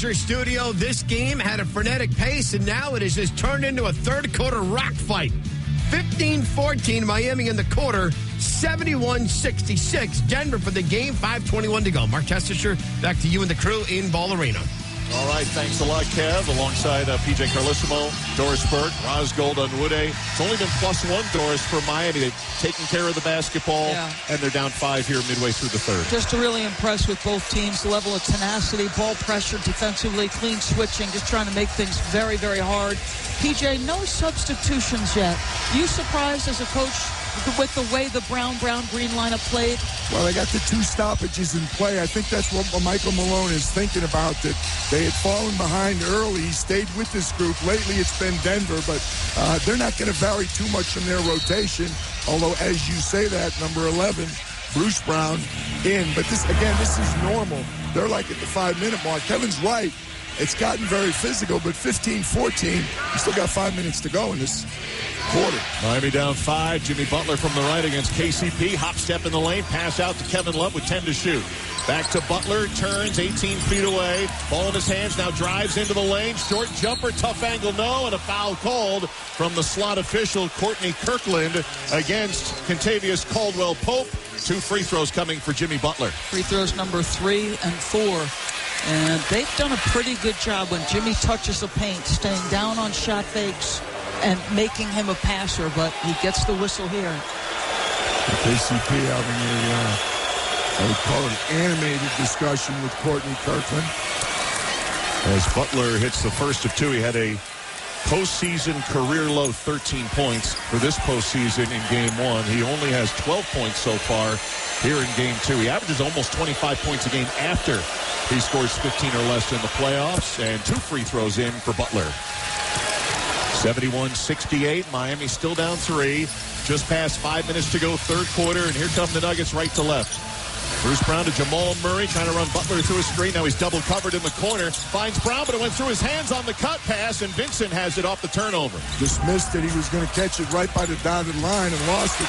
Rangers studio. This game had a frenetic pace, and now it has just turned into a third-quarter rock fight. 15-14, Miami in the quarter, 71-66. Denver for the game, 5:21 to go. Mark Tessischer, back to you and the crew in Ball Arena. All right, thanks a lot, Kev. Alongside PJ Carlissimo, Doris Burke, Rosgold Unwude. It's only been +1, Doris, for Miami. They've taken care of the basketball, and they're down 5 here midway through the third. Just really impressed with both teams. The level of tenacity, ball pressure, defensively, clean switching, just trying to make things very, very hard. PJ, no substitutions yet. You surprised as a coach with the way the Brown-Green lineup played? Well, they got the 2 stoppages in play. I think that's what Michael Malone is thinking about, that they had fallen behind early. He stayed with this group. Lately, it's been Denver, but they're not going to vary too much from their rotation. Although, as you say that, number 11, Bruce Brown, in. But this is normal. They're like at the 5-minute mark. Kevin's right. It's gotten very physical, but 15-14, you still got 5 minutes to go in this quarter. Miami down 5. Jimmy Butler from the right against KCP. Hop step in the lane. Pass out to Kevin Love with 10 to shoot. Back to Butler. Turns 18 feet away. Ball in his hands. Now drives into the lane. Short jumper. Tough angle. No. And a foul called from the slot official, Courtney Kirkland, against Kentavious Caldwell-Pope. 2 free throws coming for Jimmy Butler. Free throws number 3 and 4. And they've done a pretty good job when Jimmy touches the paint, staying down on shot fakes and making him a passer, but he gets the whistle here. KCP having I would call it an animated discussion with Courtney Kirkland. As Butler hits the first of 2, he had a postseason career-low 13 points for this postseason in Game 1. He only has 12 points so far here in Game 2. He averages almost 25 points a game after he scores 15 or less in the playoffs, and 2 free throws in for Butler. 71-68. Miami still down 3. Just past 5 minutes to go, third quarter, and here come the Nuggets right to left. Bruce Brown to Jamal Murray, trying to run Butler through a screen. Now he's double covered in the corner. Finds Brown, but it went through his hands on the cut pass, and Vincent has it off the turnover. Dismissed it. He was going to catch it right by the dotted line and lost it.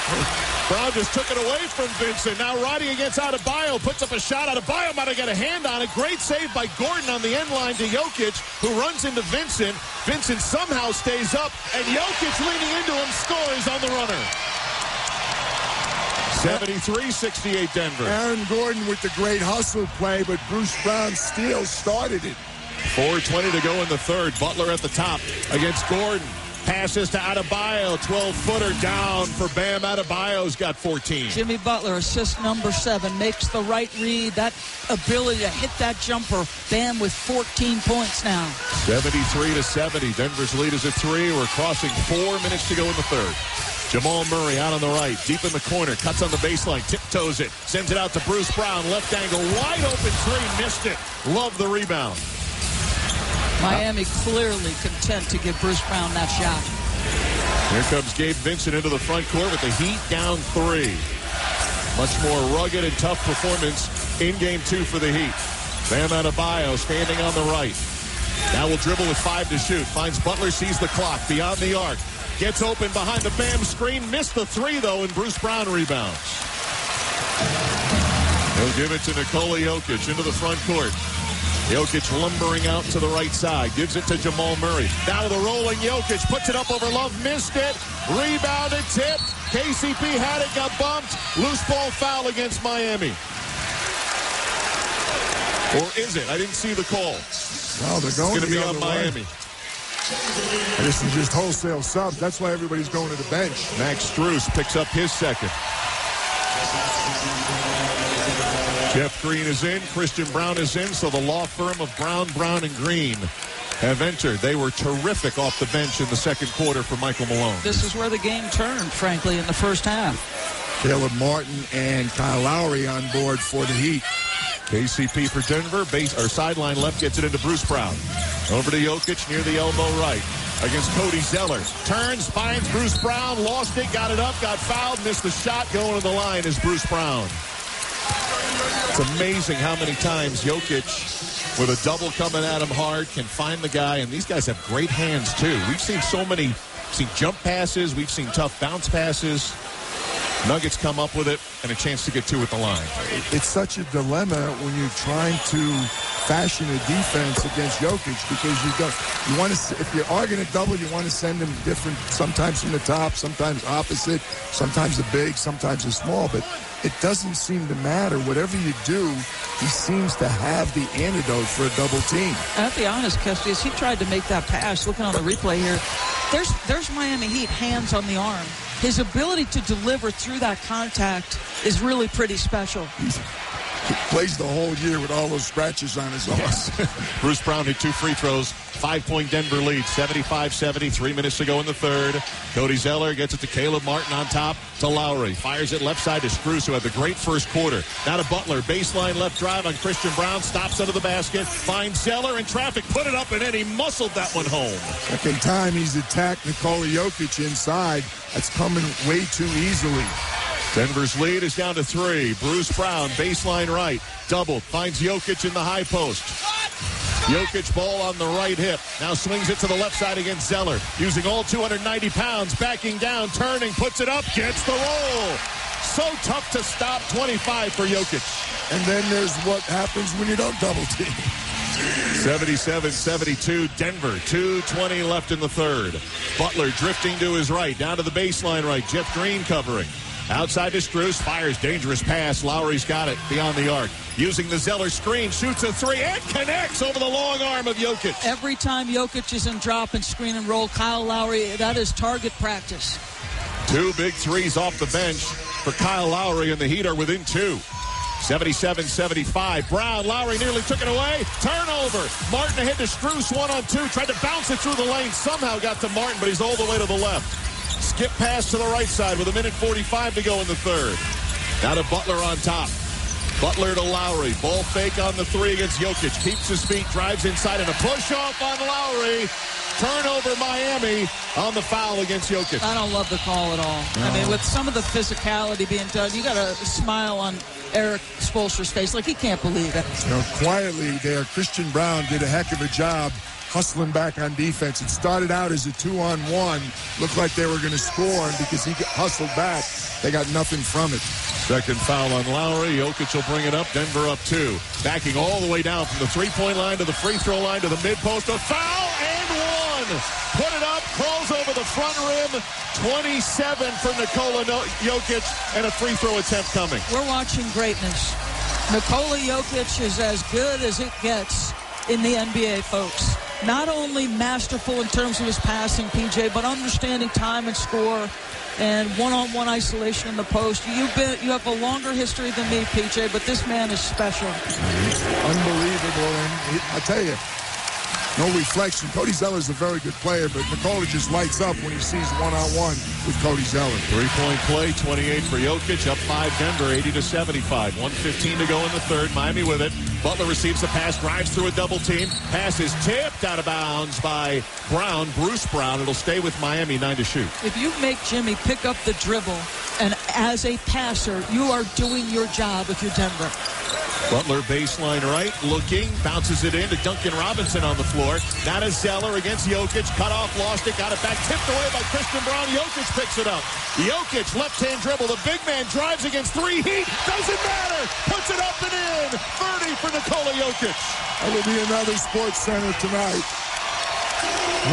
Brown just took it away from Vincent. Now riding against Adebayo. Puts up a shot. Adebayo might have got a hand on it. Great save by Gordon on the end line to Jokic, who runs into Vincent. Vincent somehow stays up, and Jokic leaning into him scores on the runner. 73-68 Denver. Aaron Gordon with the great hustle play, but Bruce Brown still started it. 4:20 to go in the third. Butler at the top against Gordon. Passes to Adebayo. 12-footer down for Bam Adebayo's got 14. Jimmy Butler, assist number 7, makes the right read. That ability to hit that jumper. Bam with 14 points now. 73-70. Denver's lead is at 3. We're crossing 4 minutes to go in the third. Jamal Murray out on the right, deep in the corner, cuts on the baseline, tiptoes it, sends it out to Bruce Brown, left angle, wide open 3, missed it. Love the rebound. Miami clearly content to give Bruce Brown that shot. Here comes Gabe Vincent into the front court with the Heat down 3. Much more rugged and tough performance in Game 2 for the Heat. Bam Adebayo standing on the right. Now will dribble with 5 to shoot. Finds Butler, sees the clock, beyond the arc. Gets open behind the Bam screen. Missed the 3, though, and Bruce Brown rebounds. He'll give it to Nikola Jokic into the front court. Jokic lumbering out to the right side. Gives it to Jamal Murray. Now the rolling Jokic. Puts it up over Love. Missed it. Rebounded. Tipped. KCP had it. Got bumped. Loose ball foul against Miami. Or is it? I didn't see the call. No, they're going to be on Miami. This is just wholesale subs. That's why everybody's going to the bench. Max Strus picks up his second. Jeff Green is in. Christian Brown is in. So the law firm of Brown, and Green have entered. They were terrific off the bench in the second quarter for Michael Malone. This is where the game turned, frankly, in the first half. Caleb Martin and Kyle Lowry on board for the Heat. KCP for Denver. Sideline left gets it into Bruce Brown. Over to Jokic near the elbow right against Cody Zeller. Turns, finds Bruce Brown, lost it, got it up, got fouled, missed the shot. Going to the line is Bruce Brown. It's amazing how many times Jokic, with a double coming at him hard, can find the guy. And these guys have great hands, too. We've seen so many, jump passes. We've seen tough bounce passes. Nuggets come up with it and a chance to get 2 at the line. It's such a dilemma when you're trying to fashion a defense against Jokic, because you want to, if you are going to double, you want to send him different, sometimes from the top, sometimes opposite, sometimes a big, sometimes a small, but it doesn't seem to matter. Whatever you do, he seems to have the antidote for a double team. I have to be honest, Kesty, as he tried to make that pass, looking on the replay here, there's Miami Heat hands on the arm. His ability to deliver through that contact is really pretty special. He plays the whole year with all those scratches on his arms. Bruce Brown hit 2 free throws. 5-point Denver lead, 75-70, 3 minutes to go in the third. Cody Zeller gets it to Caleb Martin on top to Lowry. Fires it left side to Strus, who had the great first quarter. Now to Butler. Baseline left drive on Christian Brown. Stops under the basket. Finds Zeller in traffic. Put it up, and then he muscled that one home. Second time he's attacked Nikola Jokic inside. That's coming way too easily. Denver's lead is down to 3. Bruce Brown, baseline right. Double. Finds Jokic in the high post. Jokic ball on the right hip. Now swings it to the left side against Zeller. Using all 290 pounds. Backing down, turning, puts it up, gets the roll. So tough to stop. 25 for Jokic. And then there's what happens when you don't double team. 77-72 Denver. 2:20 left in the third. Butler drifting to his right. Down to the baseline right. Jeff Green covering. Outside to Strus, fires dangerous pass. Lowry's got it beyond the arc. Using the Zeller screen, shoots a 3 and connects over the long arm of Jokic. Every time Jokic is in drop and screen and roll, Kyle Lowry, that is target practice. 2 big threes off the bench for Kyle Lowry, and the Heat are within 2. 77-75. Brown, Lowry nearly took it away. Turnover. Martin ahead to Strus, 1-on-2. Tried to bounce it through the lane. Somehow got to Martin, but he's all the way to the left. Skip pass to the right side with 1:45 to go in the third. Now to Butler on top. Butler to Lowry. Ball fake on the 3 against Jokic. Keeps his feet, drives inside, and a push-off on Lowry. Turnover Miami on the foul against Jokic. I don't love the call at all. No. I mean, with some of the physicality being done, you got a smile on Eric Spoelstra's face like he can't believe it. Quietly there, Christian Brown did a heck of a job hustling back on defense. It started out as a 2-on-1. Looked like they were going to score, and because he hustled back, they got nothing from it. Second foul on Lowry. Jokic will bring it up. Denver up 2. Backing all the way down from the 3-point line to the free throw line to the mid-post. A foul and 1. Put it up, crawls over the front rim. 27 for Nikola Jokic, and a free throw attempt coming. We're watching greatness. Nikola Jokic is as good as it gets in the NBA, folks. Not only masterful in terms of his passing, PJ, but understanding time and score and one-on-one isolation in the post. You have a longer history than me, PJ, but this man is special. Unbelievable. And I tell you, no reflection. Cody Zeller's a very good player, but Nikola just lights up when he sees one-on-one with Cody Zeller. 3-point play, 28 for Jokic, up 5 Denver, 80-75. 1:15 to go in the third. Miami with it. Butler receives the pass, drives through a double team. Pass is tipped out of bounds by Brown, Bruce Brown. It'll stay with Miami, 9 to shoot. If you make Jimmy pick up the dribble, and as a passer, you are doing your job if you're Denver. Butler baseline right, looking, bounces it in to Duncan Robinson on the floor. Now to Zeller against Jokic. Cut off, lost it, got it back, tipped away by Christian Brown. Jokic picks it up. Jokic, left-hand dribble. The big man drives against 3. Heat, doesn't matter. Puts it up and in. 30 for Nikola Jokic. That will be another Sports Center tonight.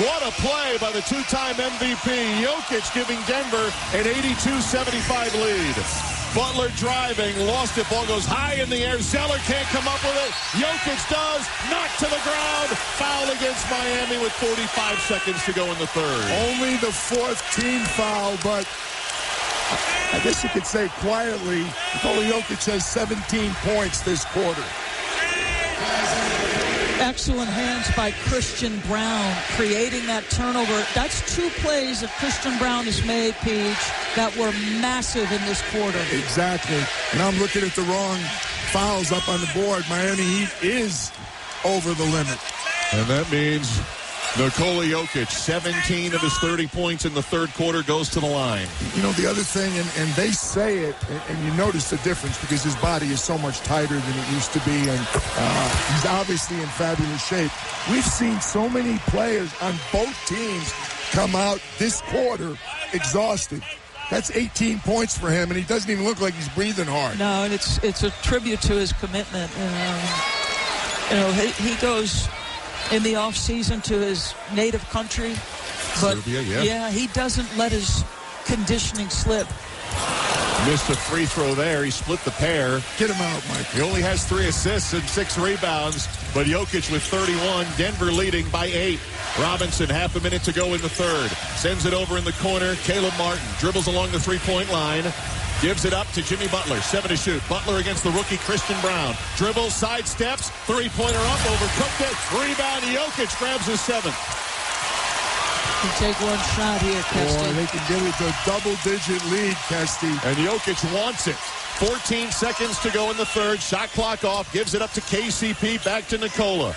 What a play by the 2-time MVP. Jokic giving Denver an 82-75 lead. Butler driving, lost it, ball goes high in the air. Zeller can't come up with it. Jokic does, knocked to the ground. Foul against Miami with 45 seconds to go in the third. Only the 4th team foul, but I guess you could say quietly, Nikola Jokic has 17 points this quarter. Excellent hands by Christian Brown, creating that turnover. That's 2 plays that Christian Brown has made, Peach, that were massive in this quarter. Exactly. And I'm looking at the wrong fouls up on the board. Miami Heat is over the limit. And that means Nikola Jokic, 17 of his 30 points in the third quarter, goes to the line. You know, the other thing, and they say it, and you notice the difference because his body is so much tighter than it used to be, and he's obviously in fabulous shape. We've seen so many players on both teams come out this quarter exhausted. That's 18 points for him, and he doesn't even look like he's breathing hard. No, and it's a tribute to his commitment. He goes in the off season to his native country, but Serbia, he doesn't let his conditioning slip. Missed a free throw there. He split the pair. Get him out, Mike. He only has 3 assists and 6 rebounds, but Jokic with 31. Denver leading by 8. Robinson, half a minute to go in the third. Sends it over in the corner. Caleb Martin dribbles along the three-point line. Gives it up to Jimmy Butler. 7 to shoot. Butler against the rookie Christian Brown. Dribbles, sidesteps, three-pointer up, overcooked it. Rebound, Jokic grabs his 7th. Can take one shot here, Kesty. Boy, they can get it to a double-digit lead, Kesty. And Jokic wants it. 14 seconds to go in the third. Shot clock off. Gives it up to KCP. Back to Nikola.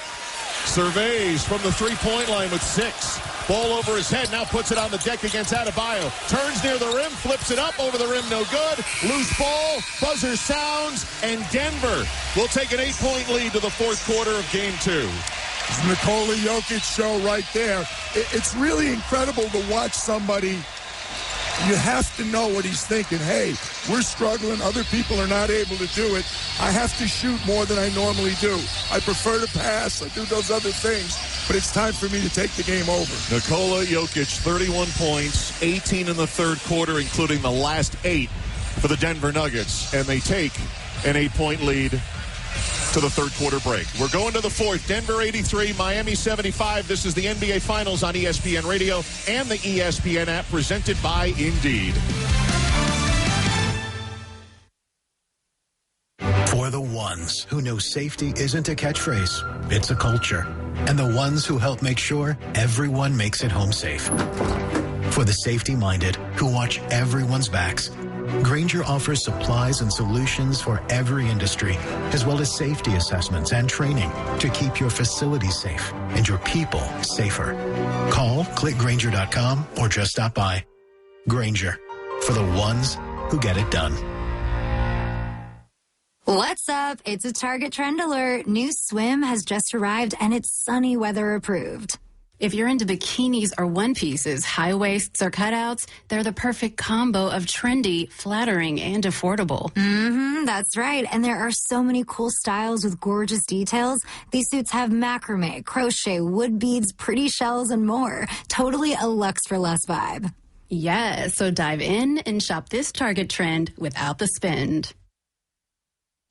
Surveys from the three-point line with 6. Ball over his head. Now puts it on the deck against Adebayo. Turns near the rim. Flips it up over the rim. No good. Loose ball. Buzzer sounds. And Denver will take an 8-point lead to the fourth quarter of Game 2. It's Nikola Jokic show right there. It's really incredible to watch somebody. You have to know what he's thinking. Hey, we're struggling. Other people are not able to do it. I have to shoot more than I normally do. I prefer to pass. I do those other things. But it's time for me to take the game over. Nikola Jokic, 31 points, 18 in the third quarter, including the last 8 for the Denver Nuggets. And they take an 8-point lead to the third quarter break. We're going to the fourth. Denver 83, Miami 75. This is the NBA Finals on ESPN Radio and the ESPN app, presented by Indeed. For the ones who know safety isn't a catchphrase, it's a culture. And the ones who help make sure everyone makes it home safe. For the safety-minded who watch everyone's backs, Grainger offers supplies and solutions for every industry, as well as safety assessments and training to keep your facilities safe and your people safer. Call, click Grainger.com, or just stop by. Grainger, for the ones who get it done. What's up? It's a Target Trend Alert. New swim has just arrived, and it's sunny weather approved. If you're into bikinis or one-pieces, high waists or cutouts, they're the perfect combo of trendy, flattering, and affordable. That's right. And there are so many cool styles with gorgeous details. These suits have macrame, crochet, wood beads, pretty shells, and more. Totally a luxe for less vibe. Yes, so dive in and shop this Target trend without the spend.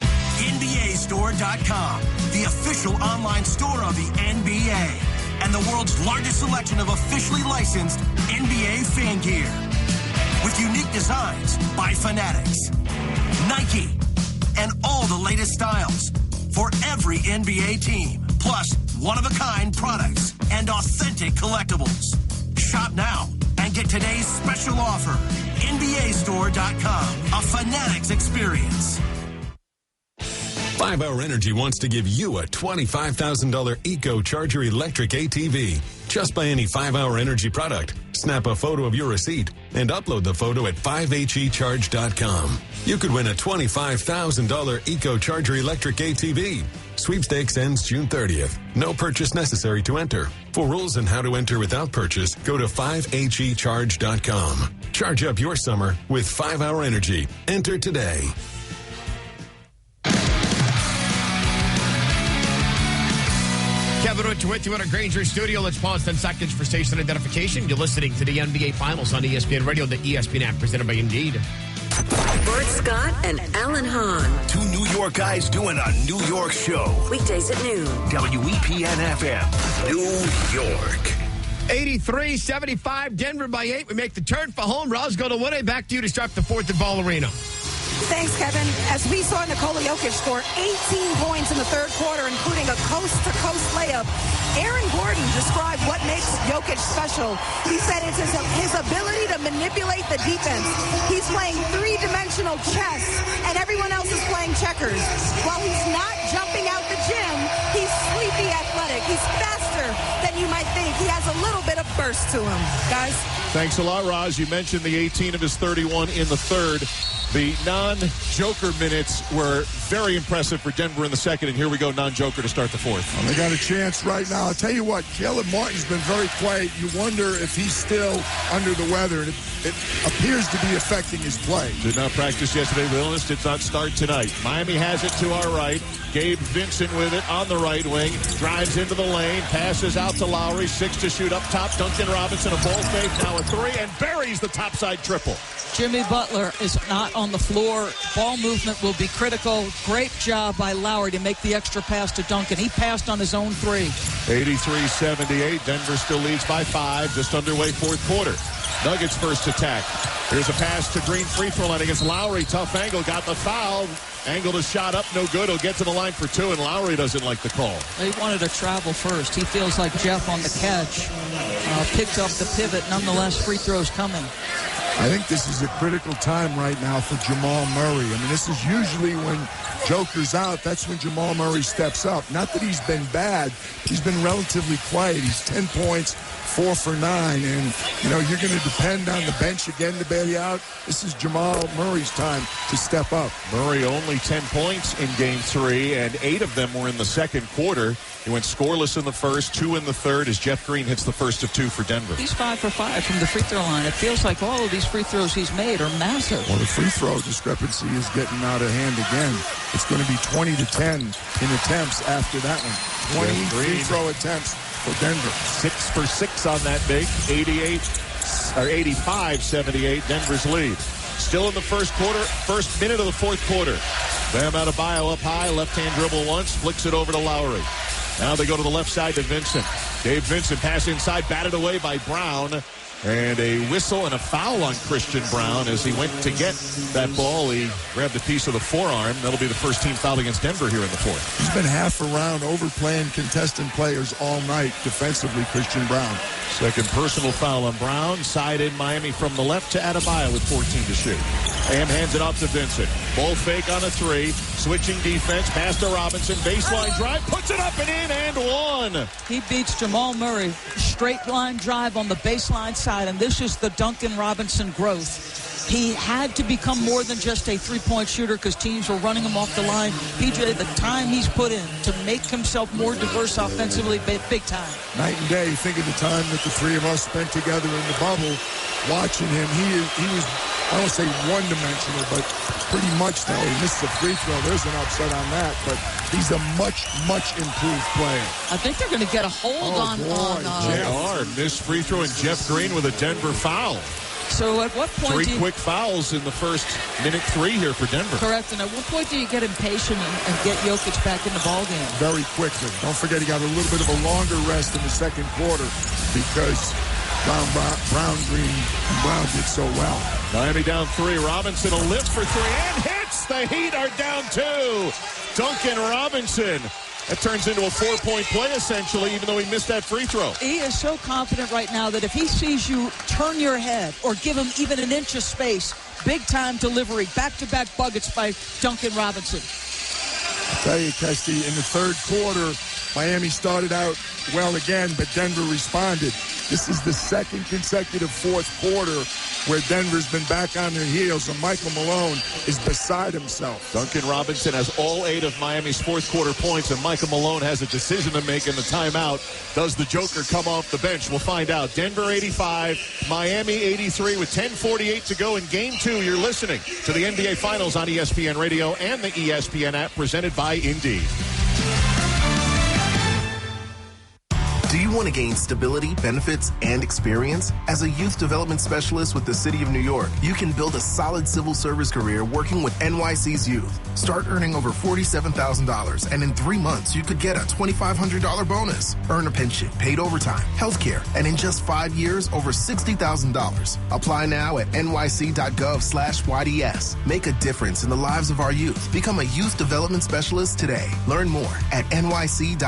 NBAstore.com, the official online store of the NBA. And the world's largest selection of officially licensed NBA fan gear. With unique designs by Fanatics, Nike, and all the latest styles for every NBA team. Plus, one-of-a-kind products and authentic collectibles. Shop now and get today's special offer. NBAstore.com, a Fanatics experience. 5-Hour Energy wants to give you a $25,000 EcoCharger electric ATV. Just buy any 5-Hour Energy product, snap a photo of your receipt, and upload the photo at 5hecharge.com. You could win a $25,000 EcoCharger electric ATV. Sweepstakes ends June 30th. No purchase necessary to enter. For rules and how to enter without purchase, go to 5hecharge.com. Charge up your summer with 5-Hour Energy. Enter today. Kevin Root with you in our Grainger studio. Let's pause 10 seconds for station identification. You're listening to the NBA Finals on ESPN Radio, the ESPN app, presented by Indeed. Bert Scott and Alan Hahn. Two New York guys doing a New York show. Weekdays at noon. WEPN FM, New York. 83-75, Denver by 8. We make the turn for home. Roscoe Delwinnie, back to you to start the fourth at Ball Arena. Thanks, Kevin. As we saw Nikola Jokic score 18 points in the third quarter, including a coast-to-coast layup, Aaron Gordon described what makes Jokic special. He said it's his ability to manipulate the defense. He's playing three-dimensional chess, and everyone else is playing checkers. While he's not jumping out the gym, he's sleepy athletic. He's faster than you might think. He has a little bit of burst to him. Guys? Thanks a lot, Roz. You mentioned the 18 of his 31 in the third. The non-Joker minutes were very impressive for Denver in the second, and here we go, non-Joker to start the fourth. Well, they got a chance right now. I'll tell you what, Caleb Martin's been very quiet. You wonder if he's still under the weather, and it appears to be affecting his play. Did not practice yesterday. The illness did not start tonight. Miami has it to our right. Gabe Vincent with it on the right wing. Drives into the lane. Passes out to Lowry. 6 to shoot up top. Duncan Robinson, a ball fake, now a 3, and buries the topside triple. Jimmy Butler is not on the floor. Ball movement will be critical. Great job by Lowry to make the extra pass to Duncan. He passed on his own 3. 83-78. Denver still leads by 5. Just underway fourth quarter. Nuggets first attack. Here's a pass to Green, free throw line against Lowry. Tough angle, got the foul. Angled a shot up, no good. He'll get to the line for 2, and Lowry doesn't like the call. He wanted to travel first. He feels like Jeff on the catch. Picked up the pivot. Nonetheless, free throws coming. I think this is a critical time right now for Jamal Murray. I mean, this is usually when Joker's out. That's when Jamal Murray steps up. Not that he's been bad. He's been relatively quiet. He's 10 points, 4 for 9. And, you know, you're going to depend on the bench again to bail you out. This is Jamal Murray's time to step up. Murray only 10 points in Game 3, and 8 of them were in the second quarter. He went scoreless in the first, 2 in the third, as Jeff Green hits the first of 2 for Denver. He's 5 for 5 from the free throw line. It feels like all of these free throws he's made are massive. Well, the free throw discrepancy is getting out of hand again. It's going to be 20 to 10 in attempts after that one. 20 free throw attempts for Denver. 6 for 6 on that big. 85-78, Denver's lead. Still in the first quarter, first minute of the fourth quarter. Bam Adebayo up high, left-hand dribble once, flicks it over to Lowry. Now they go to the left side to Vincent. Dave Vincent pass inside, batted away by Brown. And a whistle and a foul on Christian Brown as he went to get that ball. He grabbed a piece of the forearm. That'll be the first team foul against Denver here in the fourth. He's been half around overplaying contestant players all night defensively, Christian Brown. Second personal foul on Brown. Side in Miami from the left to Adebayo with 14 to shoot. Ham hands it off to Vincent. Ball fake on a 3. Switching defense. Pass to Robinson. Baseline drive. Puts it up and in and 1. He beats Jamal Murray. Straight line drive on the baseline side. And this is the Duncan Robinson growth. He had to become more than just a three-point shooter because teams were running him off the line. PJ, the time he's put in to make himself more diverse offensively, big time. Night and day. Think of the time that the three of us spent together in the bubble watching him. He was, I don't say one-dimensional, but pretty much now. He missed the free throw. There's an upset on that, but he's a much, much improved player. I think they're going to get a hold on JR. Missed free throw, and Jeff Green with a Denver foul. So at what point 3 quick fouls in the first minute 3 here for Denver. Correct. And at what point do you get impatient and get Jokic back in the ballgame? Very quickly. Don't forget he got a little bit of a longer rest in the second quarter because Brown did so well. Miami down 3. Robinson a lift for 3 and hits. The Heat are down 2. Duncan Robinson. That turns into a 4-point play, essentially, even though he missed that free throw. He is so confident right now that if he sees you turn your head or give him even an inch of space, big-time delivery, back-to-back buckets by Duncan Robinson. I'll tell you, Kesty, in the third quarter, Miami started out well again, but Denver responded. This is the second consecutive fourth quarter where Denver's been back on their heels, and Michael Malone is beside himself. Duncan Robinson has all 8 of Miami's fourth quarter points, and Michael Malone has a decision to make in the timeout. Does the Joker come off the bench? We'll find out. Denver 85, Miami 83 with 10:48 to go in Game 2. You're listening to the NBA Finals on ESPN Radio and the ESPN app presented by Indeed. Do you want to gain stability, benefits, and experience? As a youth development specialist with the City of New York, you can build a solid civil service career working with NYC's youth. Start earning over $47,000, and in 3 months, you could get a $2,500 bonus. Earn a pension, paid overtime, healthcare, and in just 5 years, over $60,000. Apply now at nyc.gov/YDS. Make a difference in the lives of our youth. Become a youth development specialist today. Learn more at nyc.gov/YDS.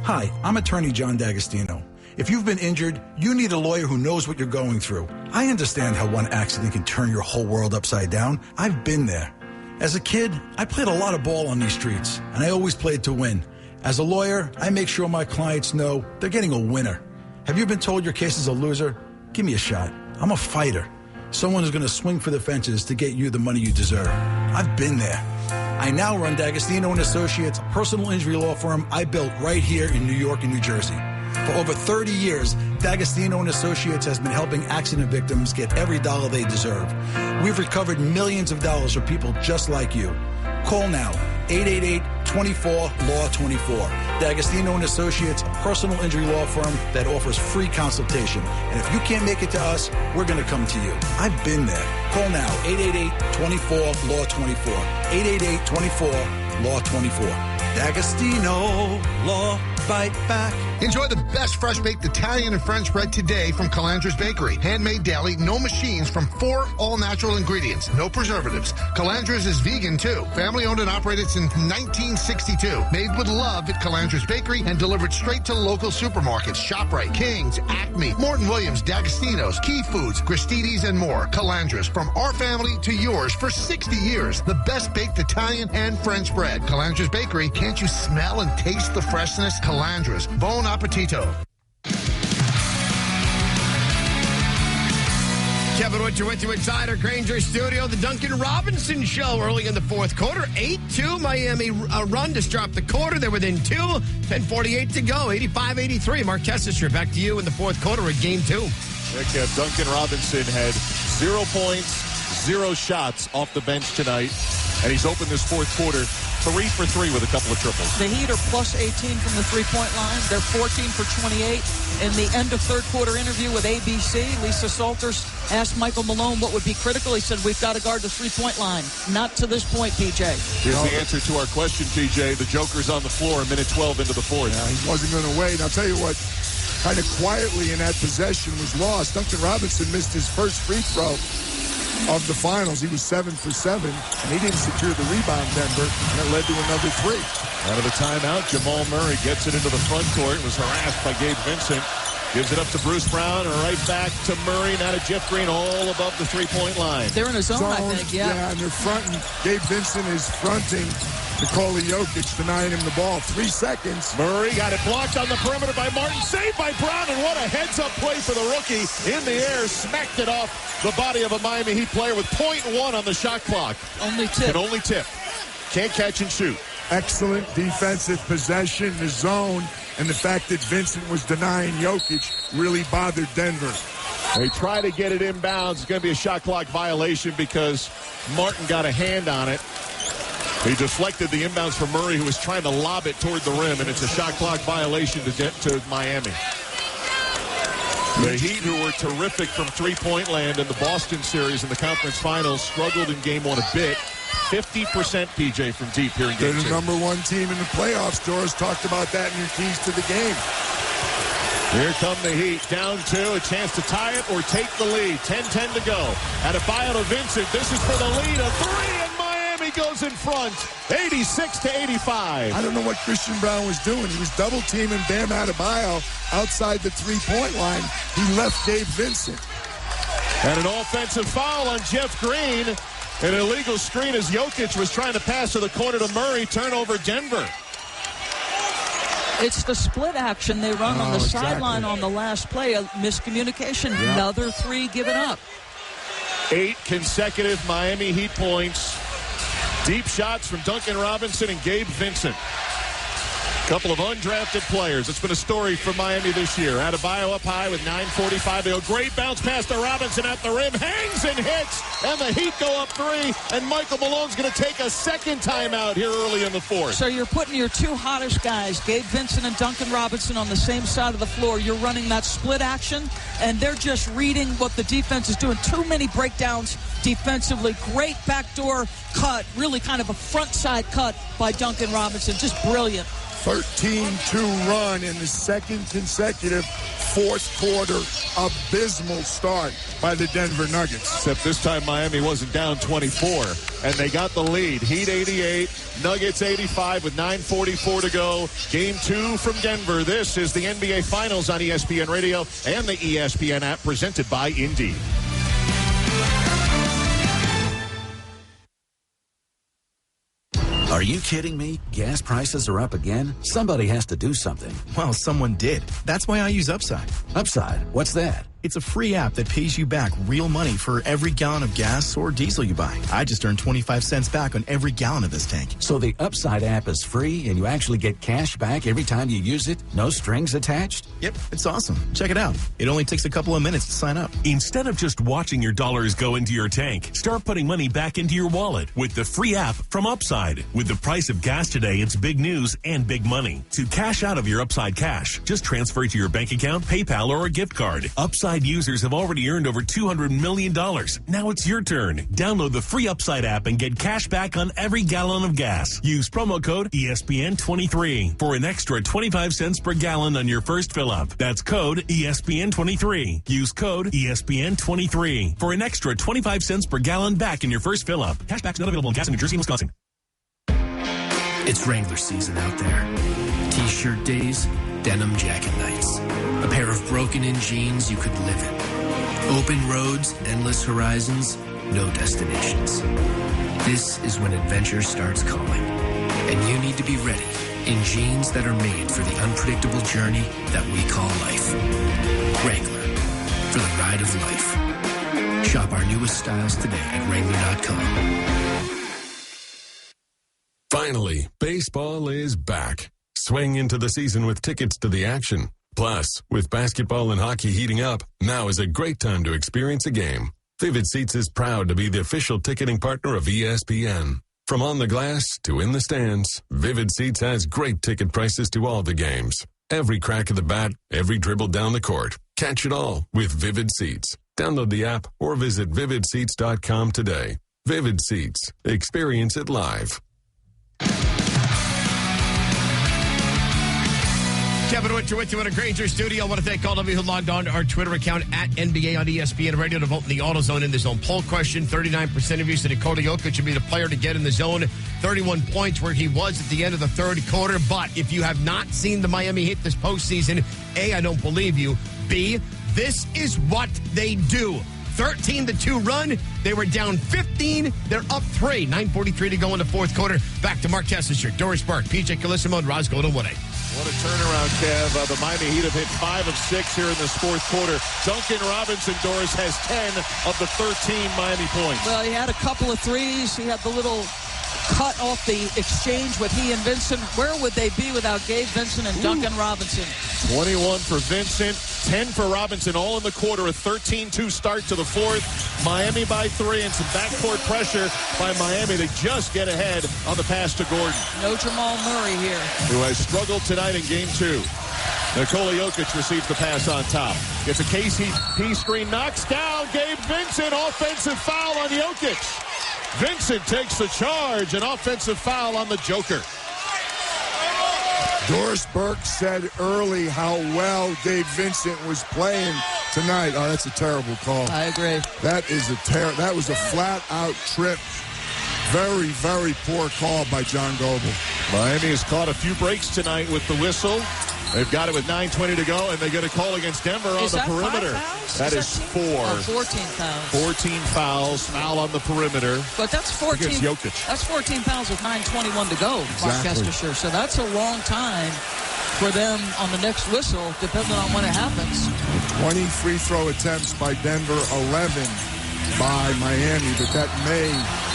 Hi, I'm attorney John D'Agostino. If you've been injured, you need a lawyer who knows what you're going through. I understand how one accident can turn your whole world upside down. I've been there. As a kid, I played a lot of ball on these streets, and I always played to win. As a lawyer, I make sure my clients know they're getting a winner. Have you been told your case is a loser? Give me a shot. I'm a fighter. someone is going to swing for the fences to get you the money you deserve. I've been there. I now run D'Agostino & Associates, a personal injury law firm I built right here in New York and New Jersey. For over 30 years, D'Agostino & Associates has been helping accident victims get every dollar they deserve. We've recovered millions of dollars for people just like you. Call now, 888-24-LAW-24. D'Agostino & Associates, a personal injury law firm that offers free consultation. And if you can't make it to us, we're going to come to you. I've been there. Call now, 888-24-LAW-24. 888-24-LAW-24. D'Agostino Law. Fight back. Enjoy the best fresh-baked Italian and French bread today from Calandra's Bakery. Handmade daily, no machines, from 4 all-natural ingredients, no preservatives. Calandra's is vegan, too. Family-owned and operated since 1962. Made with love at Calandra's Bakery and delivered straight to local supermarkets. ShopRite, King's, Acme, Morton Williams, D'Agostino's, Key Foods, Gristides, and more. Calandra's, from our family to yours for 60 years. The best baked Italian and French bread. Calandra's Bakery. Can't you smell and taste the freshness? Calandra's. Bon appetito. Kevin Witcher with you inside our Granger studio. The Duncan Robinson Show early in the fourth quarter. 8-2 Miami run to stop the quarter. They're within 2. 10:48 to go. 85-83. Mark Kessler, back to you in the fourth quarter of game 2. Duncan Robinson had 0 points, 0 shots off the bench tonight. And he's opened this fourth quarter 3 for 3 with a couple of triples. The Heat are plus 18 from the three-point line. They're 14 for 28. In the end of third quarter interview with ABC, Lisa Salters asked Michael Malone what would be critical. He said, we've got to guard the three-point line. Not to this point, PJ. Here's the answer to our question, PJ. The Joker's on the floor, a minute 12 into the fourth. Yeah, he wasn't going to wait. I'll tell you what, kind of quietly in that possession was lost. Duncan Robinson missed his first free throw of the finals. He was 7 for 7, and he didn't secure the rebound, Denver, and it led to another 3. Out of the timeout, Jamal Murray gets it into the front court, was harassed by Gabe Vincent, gives it up to Bruce Brown, and right back to Murray, now to Jeff Green, all above the three-point line. They're in a zone, I think, yeah. Yeah, and they're fronting. Gabe Vincent is fronting Nikola Jokic, denying him the ball. 3 seconds. Murray got it blocked on the perimeter by Martin. Saved by Brown, and what a heads-up play for the rookie. In the air, smacked it off the body of a Miami Heat player with 0.1 on the shot clock. Only tip. And only tip. Can't catch and shoot. Excellent defensive possession, the zone, and the fact that Vincent was denying Jokic really bothered Denver. They try to get it inbounds. It's going to be a shot clock violation because Martin got a hand on it. He deflected the inbounds from Murray, who was trying to lob it toward the rim, and it's a shot clock violation to Miami. The Heat, who were terrific from three-point land in the Boston series in the conference finals, struggled in game 1 a bit. 50% PJ from deep here in game 2. They're the number 1 team in the playoffs. Doris talked about that in your keys to the game. Here come the Heat, down 2, a chance to tie it or take the lead. 10-10 to go. Adebayo to Vincent. This is for the lead. A 3, and Miami goes in front. 86-85. I don't know what Christian Brown was doing. He was double-teaming Bam Adebayo outside the three-point line. He left Gabe Vincent. And an offensive foul on Jeff Green. An illegal screen as Jokic was trying to pass to the corner to Murray. Turnover, Denver. It's the split action they run on the sideline on the last play. A miscommunication. Yep. Another 3 given up. 8 consecutive Miami Heat points. Deep shots from Duncan Robinson and Gabe Vincent. Couple of undrafted players. It's been a story for Miami this year. Adebayo up high with 9:45 to go. Great bounce pass to Robinson at the rim. Hangs and hits. And the Heat go up 3. And Michael Malone's going to take a second timeout here early in the fourth. So you're putting your 2 hottest guys, Gabe Vincent and Duncan Robinson, on the same side of the floor. You're running that split action, and they're just reading what the defense is doing. Too many breakdowns defensively. Great backdoor cut. Really kind of a front side cut by Duncan Robinson. Just brilliant. 13-2 run in the second consecutive fourth quarter. Abysmal start by the Denver Nuggets. Except this time Miami wasn't down 24, and they got the lead. Heat 88, Nuggets 85 with 9:44 to go. Game 2 from Denver. This is the NBA Finals on ESPN Radio and the ESPN app, presented by Indeed. Are you kidding me? Gas prices are up again? Somebody has to do something. Well, someone did. That's why I use Upside. Upside? What's that? It's a free app that pays you back real money for every gallon of gas or diesel you buy. I just earned 25 cents back on every gallon of this tank. So the Upside app is free and you actually get cash back every time you use it? No strings attached? Yep, it's awesome. Check it out. It only takes a couple of minutes to sign up. Instead of just watching your dollars go into your tank, start putting money back into your wallet with the free app from Upside. With the price of gas today, it's big news and big money. To cash out of your Upside cash, just transfer it to your bank account, PayPal, or a gift card. Upside users have already earned over $200 million. Now it's your turn. Download the free Upside app and get cash back on every gallon of gas. Use promo code ESPN23 for an extra 25 cents per gallon on your first fill up. That's code ESPN23. Use code ESPN23 for an extra 25 cents per gallon back in your first fill up. Cashback's not available in gas in New Jersey and Wisconsin. It's Wrangler season out there. T-shirt days, denim jacket nights. A pair of broken-in jeans you could live in. Open roads, endless horizons, no destinations. This is when adventure starts calling. And you need to be ready in jeans that are made for the unpredictable journey that we call life. Wrangler, for the ride of life. Shop our newest styles today at Wrangler.com. Finally, baseball is back. Swing into the season with tickets to the action. Plus, with basketball and hockey heating up, now is a great time to experience a game. Vivid Seats is proud to be the official ticketing partner of ESPN. From on the glass to in the stands, Vivid Seats has great ticket prices to all the games. Every crack of the bat, every dribble down the court. Catch it all with Vivid Seats. Download the app or visit vividseats.com today. Vivid Seats. Experience it live. Kevin Winter with you in a Granger studio. I want to thank all of you who logged on to our Twitter account at NBA on ESPN Radio to vote in the AutoZone in the Zone poll question. 39% of you said Nikola Jokic should be the player to get in the zone. 31 points where he was at the end of the third quarter. But if you have not seen the Miami Heat this postseason, A, I don't believe you. B, this is what they do. 13-2 run. They were down 15. They're up 3. 9:43 to go in the fourth quarter. Back to Mark Tessinger, Doris Burke, PJ Calissimo, and Roz Golden-Woodey. What a turnaround, Kev. The Miami Heat have hit 5 of 6 here in this fourth quarter. Duncan Robinson, Doris, has 10 of the 13 Miami points. Well, he had a couple of threes. He had the little cut off the exchange with he and Vincent. Where would they be without Gabe Vincent and Duncan Robinson? 21 for Vincent, 10 for Robinson, all in the quarter. A 13-2 start to the fourth. Miami by 3 and some backcourt pressure by Miami to just get ahead on the pass to Gordon. No Jamal Murray here, who has struggled tonight in game 2. Nikola Jokic receives the pass on top. Gets a KCP screen, knocks down Gabe Vincent. Offensive foul on Jokic. Vincent takes the charge. An offensive foul on the Joker. Doris Burke said early how well Gabe Vincent was playing tonight. Oh, that's a terrible call. I agree. That was a flat-out trip. Very, very poor call by John Goble. Miami has caught a few breaks tonight with the whistle. They've got it with 9:20 to go, and they get a call against Denver on the perimeter. That is 4. 14 fouls. 14 fouls, foul on the perimeter. But that's 14. Against Jokic. That's 14 fouls with 9:21 to go, Mark Tessinger. So that's a long time for them on the next whistle, depending on when it happens. 20 free throw attempts by Denver, 11 by Miami, but that may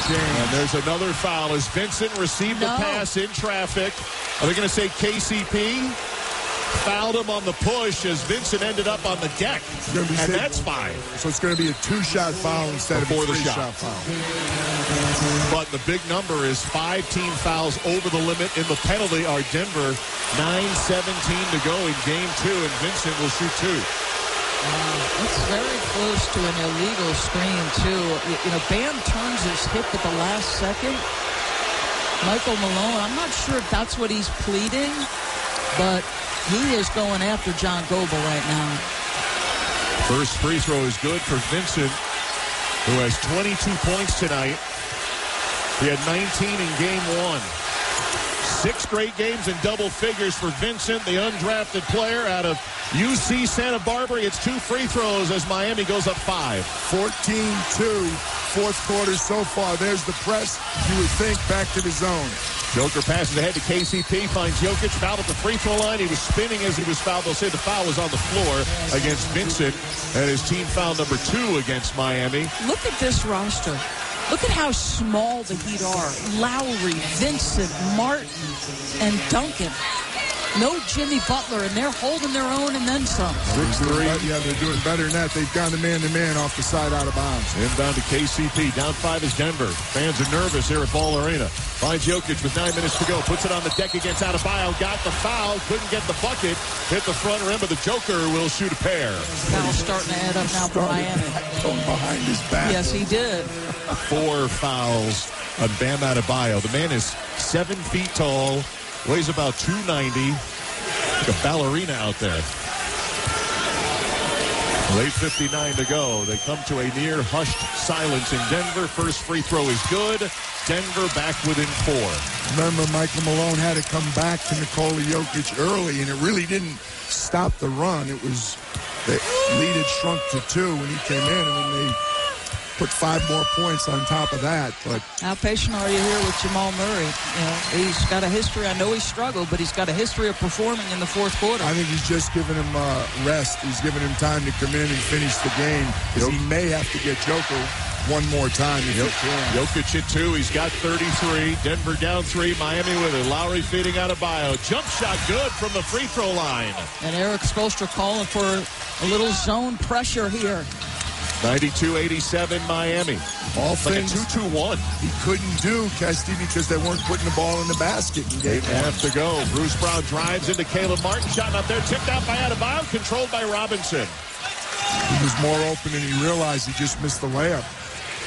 change. And there's another foul as Vincent received the pass in traffic. Are they going to say KCP? Fouled him on the push as Vincent ended up on the deck. And that's 5. So it's going to be a 2-shot foul instead of a 3-shot foul. But the big number is 5 team fouls over the limit. In the penalty are Denver. 9:17 to go in game 2, and Vincent will shoot 2. It's very close to an illegal screen, too. You know, Bam turns his hip at the last second. Michael Malone, I'm not sure if that's what he's pleading, but he is going after John Goble right now. First free throw is good for Vincent, who has 22 points tonight. He had 19 in game 1. 6 straight games in double figures for Vincent, the undrafted player out of UC Santa Barbara. It's 2 free throws as Miami goes up 5. 14-2, fourth quarter so far. There's the press. You would think back to the zone. Joker passes ahead to KCP, finds Jokic, fouled at the free throw line. He was spinning as he was fouled. They'll say the foul was on the floor against Vincent, and his team foul number 2 against Miami. Look at this roster. Look at how small the Heat are. Lowry, Vincent, Martin, and Duncan. No Jimmy Butler, and they're holding their own and then some. 6-3. Yeah, they're doing better than that. They've gone to man off the side out of bounds. Inbound to KCP. Down 5 is Denver. Fans are nervous here at Ball Arena. Finds Jokic with 9 minutes to go. Puts it on the deck against Adebayo. Got the foul. Couldn't get the bucket. Hit the front rim, but the Joker will shoot a pair. Foul's starting to add up now for Miami. Going behind his back. Yes, he did. 4 fouls on Bam Adebayo. The man is 7 feet tall. Weighs about 290. Like a ballerina out there. 8:59 to go. They come to a near hushed silence in Denver. First free throw is good. Denver back within 4. Remember, Michael Malone had to come back to Nikola Jokic early, and it really didn't stop the run. It was the lead had shrunk to 2 when he came in, and then they put 5 more points on top of that. But how patient are you here with Jamal Murray? You know, he's got a history. I know he struggled, but he's got a history of performing in the fourth quarter. I think he's just giving him rest. He's giving him time to come in and finish the game, because he may have to get Joker one more time if he can. Jokic hit 2. He's got 33. Denver down 3. Miami with it. Lowry feeding out of Bio. Jump shot good from the free throw line. And Eric Spoelstra calling for a little zone pressure here. 92-87 Miami. All like things a 2-2-1. He couldn't do, Kesty, because they weren't putting the ball in the basket. 8.5 to go. Bruce Brown drives into Caleb Martin. Shot up there. Tipped out by Adebayo. Controlled by Robinson. He was more open than he realized. He just missed the layup.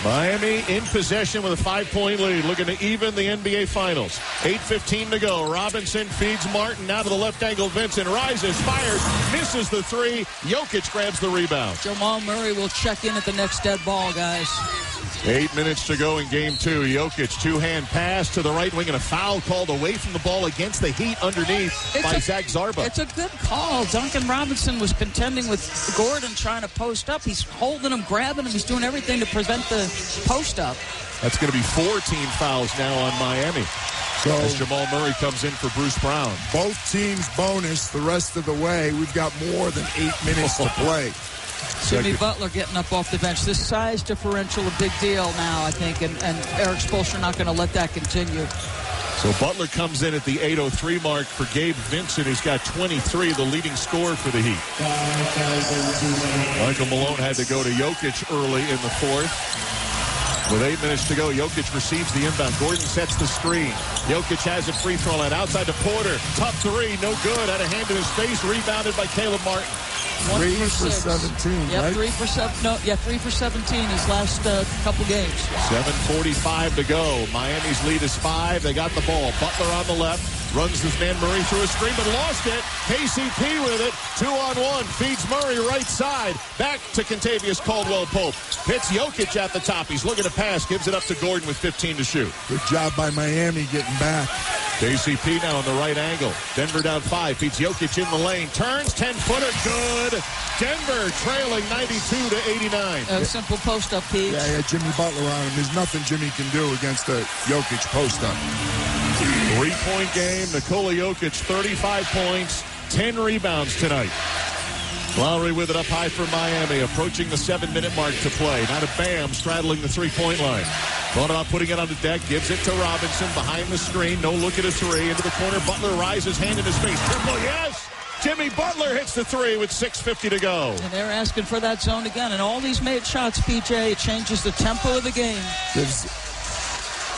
Miami in possession with a 5-point lead, looking to even the NBA Finals. 8:15 to go. Robinson feeds Martin. Now to the left angle. Vincent rises, fires, misses the 3. Jokic grabs the rebound. Jamal Murray will check in at the next dead ball, guys. 8 minutes to go in game 2. Jokic, 2-hand pass to the right wing, and a foul called away from the ball against the Heat underneath by Zach Zarba. It's a good call. Duncan Robinson was contending with Gordon trying to post up. He's holding him, grabbing him. He's doing everything to prevent the post up. That's going to be 4 team fouls now on Miami. So as Jamal Murray comes in for Bruce Brown. Both teams bonus the rest of the way. We've got more than 8 minutes to play. Jimmy Butler getting up off the bench. This size differential a big deal now, I think, and Eric Spoelstra not going to let that continue. So Butler comes in at the 8:03 mark for Gabe Vincent, who's got 23, the leading scorer for the Heat. Michael Malone had to go to Jokic early in the 4th. With 8 minutes to go, Jokic receives the inbound. Gordon sets the screen. Jokic has a free throw line outside to Porter. Tough 3, no good. Had a hand in his face, rebounded by Caleb Martin. 3 for 17, yep, right? 3 for 7. No, yeah, 3 for 17 his last couple games. 7:45 to go. Miami's lead is 5. They got the ball. Butler on the left. Runs this man Murray through a screen, but lost it. KCP with it. 2-on-1. Feeds Murray right side. Back to Kentavious Caldwell-Pope. Hits Jokic at the top. He's looking to pass. Gives it up to Gordon with 15 to shoot. Good job by Miami getting back. KCP now on the right angle. Denver down 5. Feeds Jokic in the lane. Turns. 10-footer. Good. Denver trailing 92-89. A simple post-up, Pete. Yeah, Jimmy Butler on him. There's nothing Jimmy can do against a Jokic post-up. 3-point game. Nikola Jokic, 35 points, 10 rebounds tonight. Lowry with it up high for Miami, approaching the 7-minute mark to play. Now to Bam, straddling the 3-point line. Thought about putting it on the deck, gives it to Robinson behind the screen. No look at a 3. Into the corner, Butler rises, hand in his face. Triple, yes! Jimmy Butler hits the 3 with 6:50 to go. And they're asking for that zone again. And all these made shots, PJ, it changes the tempo of the game. Gives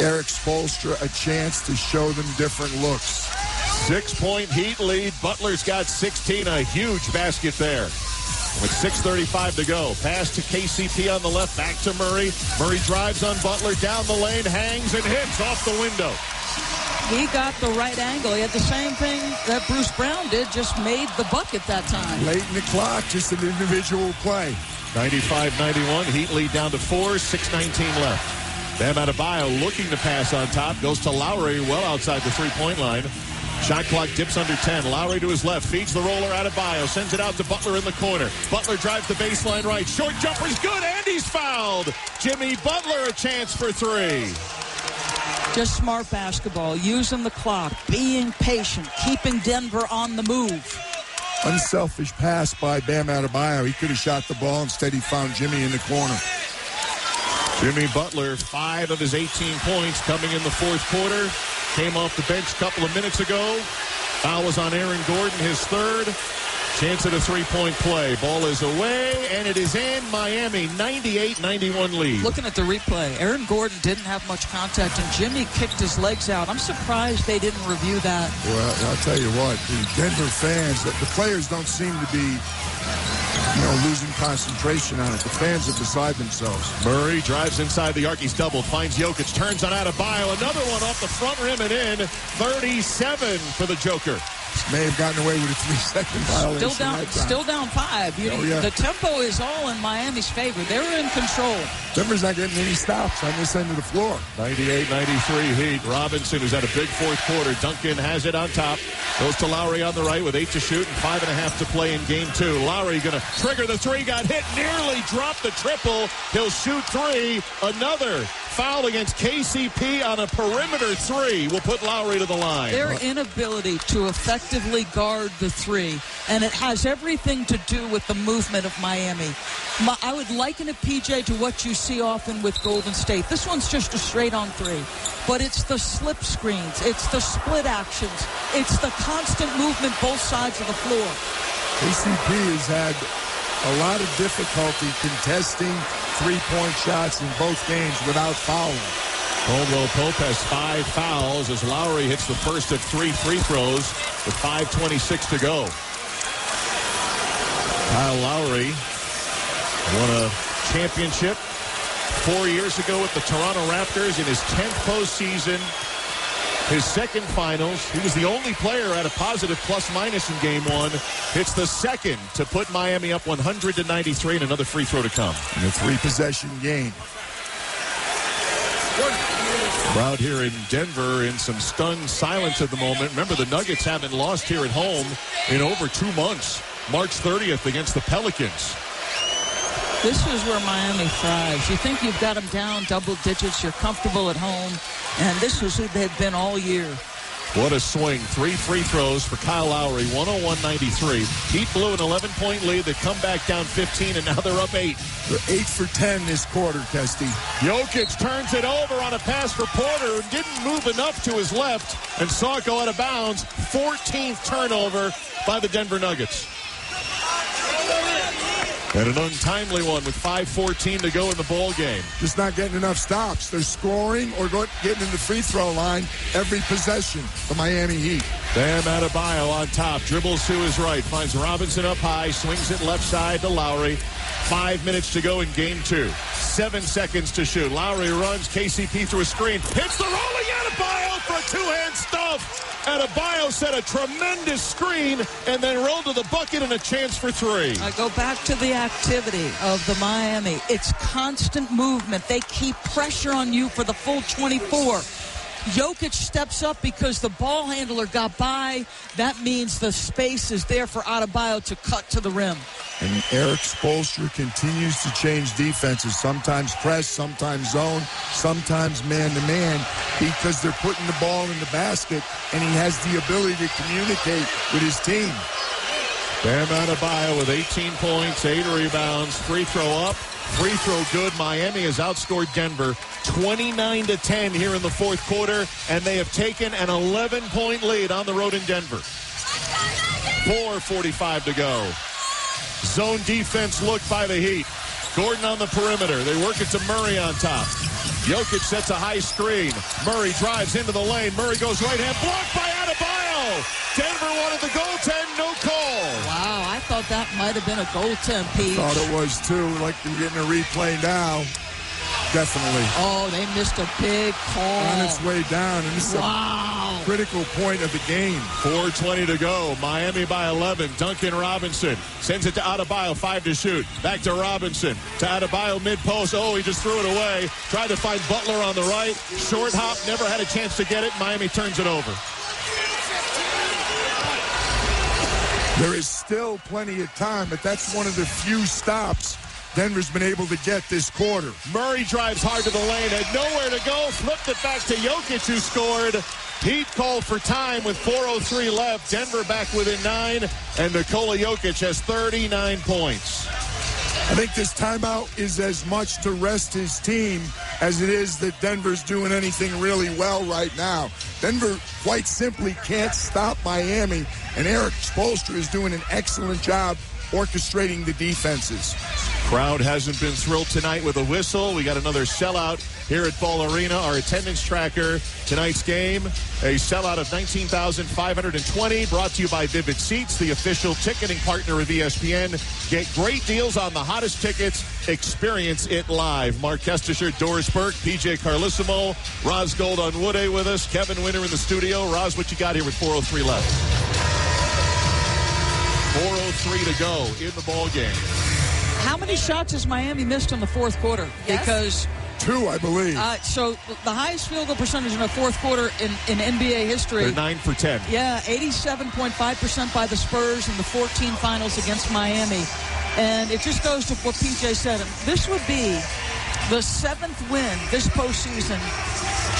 Eric Spoelstra a chance to show them different looks. 6-point Heat lead. Butler's got 16, a huge basket there. With 6:35 to go. Pass to KCP on the left, back to Murray. Murray drives on Butler, down the lane, hangs and hits off the window. He got the right angle. He had the same thing that Bruce Brown did, just made the bucket that time. Late in the clock, just an individual play. 95-91, Heat lead down to 4, 6:19 left. Bam Adebayo looking to pass on top. Goes to Lowry well outside the three-point line. Shot clock dips under 10. Lowry to his left. Feeds the roller. Adebayo sends it out to Butler in the corner. Butler drives the baseline right. Short jumper's good, and he's fouled. Jimmy Butler a chance for three. Just smart basketball, using the clock, being patient, keeping Denver on the move. Unselfish pass by Bam Adebayo. He could have shot the ball. Instead, he found Jimmy in the corner. Jimmy Butler, 5 of his 18 points coming in the fourth quarter. Came off the bench a couple of minutes ago. Foul was on Aaron Gordon, his third. Chance at a three-point play. Ball is away, and it is in. Miami, 98-91 lead. Looking at the replay, Aaron Gordon didn't have much contact, and Jimmy kicked his legs out. I'm surprised they didn't review that. Well, I'll tell you what, the Denver fans, the players don't seem to be, losing concentration on it. The fans are beside themselves. Murray drives inside the arc. He's doubled, finds Jokic, turns on Adebayo. Another one off the front rim and in. 37 for the Joker. May have gotten away with a 3-second violation. Still down 5. The tempo is all in Miami's favor. They're in control. Denver's not getting any stops on this end of the floor. 98-93 Heat. Robinson, who's had a big fourth quarter. Duncan has it on top. Goes to Lowry on the right with 8 to shoot and 5.5 to play in game 2. Lowry going to trigger the three. Got hit. Nearly dropped the triple. He'll shoot 3. Another foul against KCP on a perimeter 3 will put Lowry to the line. Their inability to effectively guard the 3, and it has everything to do with the movement of Miami. I would liken it, PJ, to what you see often with Golden State. This one's just a straight-on 3, but it's the slip screens, it's the split actions, it's the constant movement both sides of the floor. KCP has had a lot of difficulty contesting three-point shots in both games without fouling. Caldwell Pope has 5 fouls as Lowry hits the first of 3 free throws with 5:26 to go. Kyle Lowry won a championship 4 years ago with the Toronto Raptors in his 10th postseason. His second finals. He was the only player at a positive plus-minus in game 1. It's the second to put Miami up 100-93 and another free throw to come. In a 3-possession game. Crowd here in Denver in some stunned silence at the moment. Remember, the Nuggets haven't lost here at home in over 2 months. March 30th against the Pelicans. This is where Miami thrives. You think you've got them down double digits, you're comfortable at home, and this is who they've been all year. What a swing. 3 free throws for Kyle Lowry, 101-93. Heat blew an 11-point lead. They come back down 15, and now they're up 8. They're 8 for 10 this quarter, Kesty. Jokic turns it over on a pass for Porter, who didn't move enough to his left, and saw it go out of bounds. 14th turnover by the Denver Nuggets. And an untimely one with 5:14 to go in the ball game. Just not getting enough stops. They're scoring or getting in the free throw line every possession. The Miami Heat. Bam Adebayo on top. Dribbles to his right. Finds Robinson up high. Swings it left side to Lowry. 5 minutes to go in game 2. 7 seconds to shoot. Lowry runs. KCP through a screen. Hits the rolling Adebayo for a 2-hand stuff. Adebayo set a tremendous screen and then rolled to the bucket and a chance for 3. I go back to the activity of the Miami. It's constant movement. They keep pressure on you for the full 24. Jokic steps up because the ball handler got by. That means the space is there for Adebayo to cut to the rim. And Eric Spoelstra continues to change defenses. Sometimes press, sometimes zone, sometimes man-to-man, because they're putting the ball in the basket, and he has the ability to communicate with his team. Bam Adebayo with 18 points, 8 rebounds, free throw up, free throw good. Miami has outscored Denver 29-10 here in the fourth quarter, and they have taken an 11-point lead on the road in Denver. 4:45 to go. Zone defense look by the Heat. Gordon on the perimeter. They work it to Murray on top. Jokic sets a high screen. Murray drives into the lane. Murray goes right hand. Blocked by Adebayo. Denver wanted the goaltend. No call. Wow, I thought that might have been a goaltend, Pete. Thought it was too. Like they're getting a replay now. Definitely. Oh, they missed a big call. On its way down. And this wow. critical point of the game. 4:20 to go. Miami by 11. Duncan Robinson sends it to Adebayo, 5 to shoot. Back to Robinson. To Adebayo, mid-post. Oh, he just threw it away. Tried to find Butler on the right. Short hop, never had a chance to get it. Miami turns it over. There is still plenty of time, but that's one of the few stops Denver's been able to get this quarter. Murray drives hard to the lane, had nowhere to go, flipped it back to Jokic, who scored. Heat called for time with 4:03 left. Denver back within 9, and Nikola Jokic has 39 points. I think this timeout is as much to rest his team as it is that Denver's doing anything really well right now. Denver quite simply can't stop Miami, and Eric Spoelstra is doing an excellent job orchestrating the defenses. Crowd hasn't been thrilled tonight with a whistle. We got another sellout here at Ball Arena. Our attendance tracker, tonight's game, a sellout of 19,520, brought to you by Vivid Seats, the official ticketing partner of ESPN. Get great deals on the hottest tickets. Experience it live. Mark Kestisher, Doris Burke, PJ Carlissimo, Roz Gold on Wood A with us, Kevin Winter in the studio. Roz, what you got here with 4:03 left? 4:03 to go in the ball game. How many shots has Miami missed in the fourth quarter? Yes. Because 2, I believe. So the highest field goal percentage in the fourth quarter in NBA history. They're 9 for 10. Yeah, 87.5% by the Spurs in the 14 finals against Miami. And it just goes to what PJ said. This would be the 7th win this postseason,